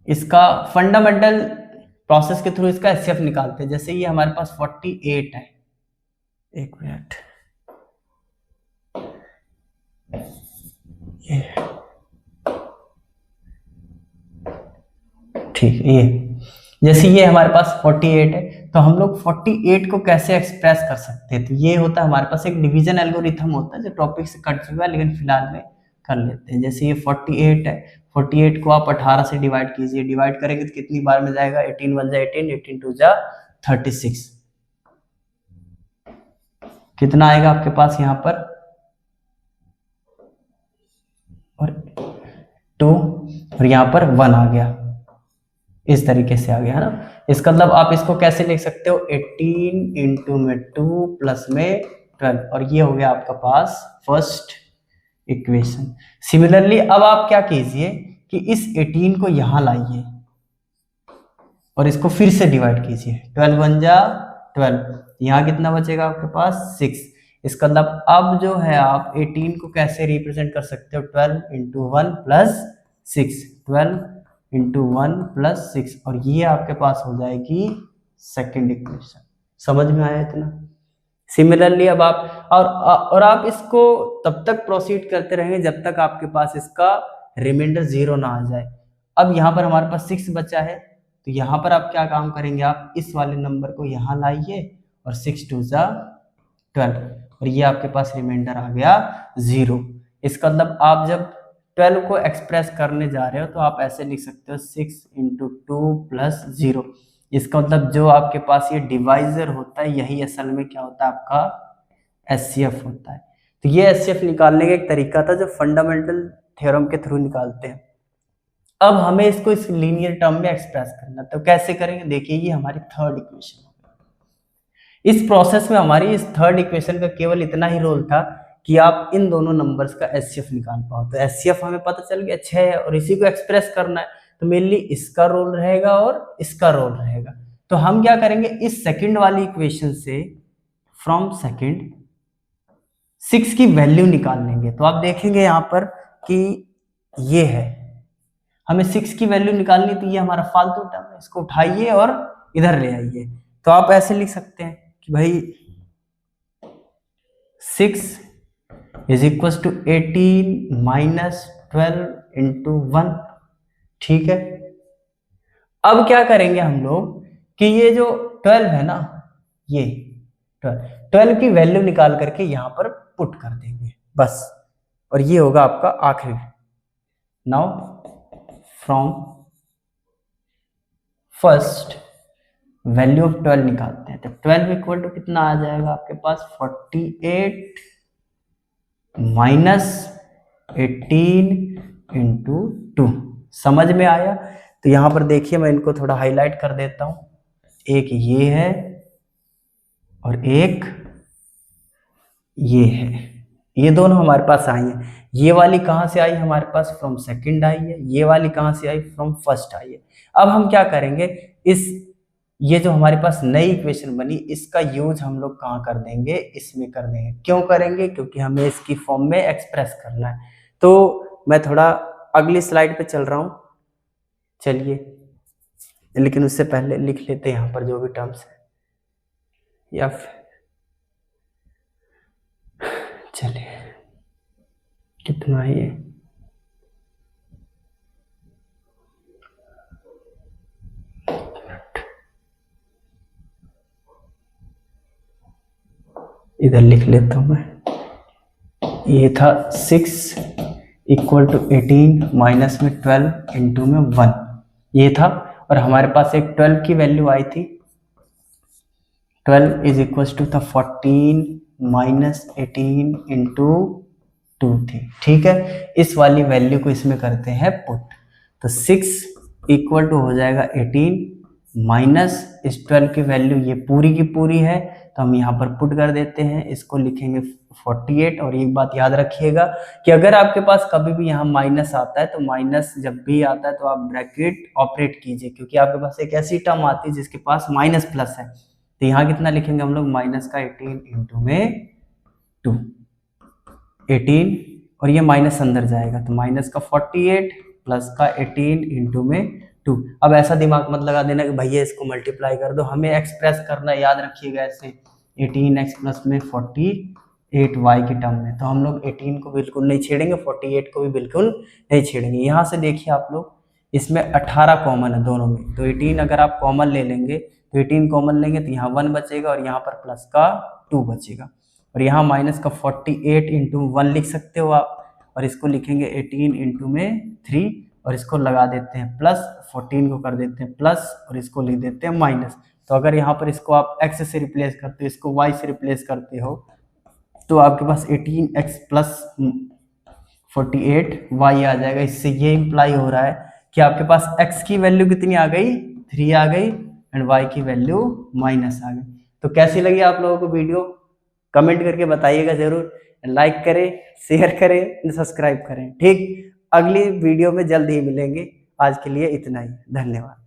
इसका फंडामेंटल प्रोसेस के थ्रू इसका एचसीएफ निकालते हैं। जैसे ये हमारे पास 48 है, एक मिनट, ये ठीक है, ये जैसे ये हमारे पास 48 है तो हम लोग 48 को कैसे एक्सप्रेस कर सकते हैं? तो ये होता है हमारे पास एक डिवीजन एल्गोरिथम होता है जो टॉपिक से कट चुका है, लेकिन फिलहाल में कर लेते हैं। जैसे ये 48 है, 48 को आप 18 से डिवाइड कीजिए। डिवाइड करेंगे तो कितनी बार में जाएगा? 18 1 जा 18, 18 2 जा 36। कितना आएगा आपके पास यहाँ पर? और 2 और यहाँ पर 1 आ गया, इस तरीके से आ गया है ना। इसका मतलब आप इसको कैसे लिख सकते हो? 18 इंटू में 2 प्लस में 12 और ये हो गया आपका पास फर्स्ट इक्वेशन। सिमिलरली अब आप क्या कीजिए कि इस 18 को यहां लाइए और इसको फिर से डिवाइड कीजिए। 12 1 जा 12, यहाँ कितना बचेगा आपके पास? 6। इसका मतलब अब जो है आप 18 को कैसे रिप्रेजेंट कर सकते हो? 12 इंटू 1 प्लस 6, 12 इंटू 1 प्लस 6 और ये आपके पास हो जाएगी सेकेंड इक्वेशन। समझ में आया इतना? सिमिलरली अब आप और आप इसको तब तक प्रोसीड करते रहेंगे जब तक आपके पास इसका रिमाइंडर 0 ना आ जाए। अब यहाँ पर हमारे पास 6 बचा है तो यहाँ पर आप क्या काम करेंगे, आप इस वाले नंबर को यहाँ लाइए और 6 2 जा 12 और ये आपके पास रिमाइंडर आ गया 0। इसका मतलब आप जब 12 को एक्सप्रेस करने जा रहे हो तो आप ऐसे लिख सकते हो 6 × 2 + 0। इसका मतलब जो आपके पास ये डिवाइजर होता है यही असल में क्या होता है, आपका एचसीएफ होता है। तो ये एचसीएफ निकालने का एक तरीका था जो फंडामेंटल थ्योरम के थ्रू निकालते हैं। अब हमें इसको इस लीनियर टर्म में एक्सप्रेस करना, तो कैसे करेंगे, देखिए ये हमारी थर्ड इक्वेशन है। इस प्रोसेस में हमारी इस थर्ड इक्वेशन का केवल इतना ही रोल था कि आप इन दोनों नंबर्स का एचसीएफ निकाल पाओ। तो एचसीएफ हमें पता चल गया 6 है और इसी को एक्सप्रेस करना है, तो मेनली इसका रोल रहेगा और इसका रोल रहेगा। तो हम क्या करेंगे, इस सेकंड वाली इक्वेशन से फ्रॉम सेकंड 6 की वैल्यू निकाल लेंगे। तो आप देखेंगे यहाँ पर कि ये है, हमें 6 की वैल्यू निकालनी, तो ये हमारा फालतू टर्म है, इसको उठाइए और इधर ले आइए। तो आप ऐसे लिख सकते हैं कि भाई 6 = 18 - 12 × 1। ठीक है, अब क्या करेंगे हम लोग कि ये जो 12 है ना, ये 12 की वैल्यू निकाल करके यहां पर पुट कर देंगे बस, और ये होगा आपका आखिरी। Now from first value of 12 निकालते हैं। तो 12 इक्वल टू कितना आ जाएगा आपके पास, 48 - 18 × 2। समझ में आया? तो यहां पर देखिए मैं इनको थोड़ा हाईलाइट कर देता हूं, एक ये है और एक ये है, ये दोनों हमारे पास आई है। ये वाली कहां से आई हमारे पास, फ्रॉम सेकंड आई है। ये वाली कहां से आई, फ्रॉम फर्स्ट आई है। अब हम क्या करेंगे, ये जो हमारे पास नई इक्वेशन बनी इसका यूज हम लोग कहाँ कर देंगे, इसमें कर देंगे। क्यों करेंगे, क्योंकि हमें इसकी फॉर्म में एक्सप्रेस करना है। तो मैं थोड़ा अगली स्लाइड पे चल रहा हूं, चलिए, लेकिन उससे पहले लिख लेते हैं यहाँ पर जो भी टर्म्स है, या चलिए कितना है ये, इधर लिख लेता हूं मैं। ये था 6 = 18 माइनस में 12 इंटू में 1, ये था। और हमारे पास एक 12 की वैल्यू आई थी, 12 = 14 माइनस 18 इंटू 2 थी। ठीक है, इस वाली वैल्यू को इसमें करते हैं पुट। तो 6 = हो जाएगा 18 माइनस इस 12 की वैल्यू ये पूरी की पूरी है, तो हम यहाँ पर पुट कर देते हैं, इसको लिखेंगे 48। और एक बात याद रखिएगा कि अगर आपके पास कभी भी यहाँ माइनस आता है तो माइनस जब भी आता है तो आप ब्रैकेट ऑपरेट कीजिए, क्योंकि आपके पास एक ऐसी टर्म आती है जिसके पास माइनस प्लस है। तो यहाँ कितना लिखेंगे हम लोग, माइनस का 18 इंटू में 2, 18 और ये माइनस अंदर जाएगा, तो माइनस का 48 प्लस का 18 इंटू में 2। अब ऐसा दिमाग मत लगा देना कि भैया इसको मल्टीप्लाई कर दो, हमें एक्सप्रेस करना, याद रखिएगा ऐसे 18x प्लस में 48y की टर्म में। तो हम लोग 18 को बिल्कुल नहीं छेड़ेंगे, 48 को भी बिल्कुल नहीं छेड़ेंगे। यहाँ से देखिए आप लोग, इसमें 18 कॉमन है दोनों में, तो 18 अगर आप कॉमन ले लेंगे तो 18 कॉमन लेंगे तो यहाँ 1 बचेगा और यहाँ पर प्लस का 2 बचेगा, और यहाँ माइनस का 48 इंटू 1 लिख सकते हो आप, और इसको लिखेंगे 18 इंटू में 3 और इसको लगा देते हैं प्लस, 14 को कर देते हैं प्लस और इसको लिख देते हैं माइनस। तो अगर यहाँ पर इसको आप x से रिप्लेस करते हो, इसको y से रिप्लेस करते हो, तो आपके पास 18x प्लस 48y आ जाएगा। इससे ये इम्प्लाई हो रहा है कि आपके पास x की वैल्यू कितनी आ गई, 3 आ गई, एंड y की वैल्यू माइनस आ गई। तो कैसी लगी आप लोगों को वीडियो, कमेंट करके बताइएगा जरूर, लाइक करें, शेयर करें, सब्सक्राइब करें। ठीक, अगली वीडियो में जल्द ही मिलेंगे। आज के लिए इतना ही, धन्यवाद।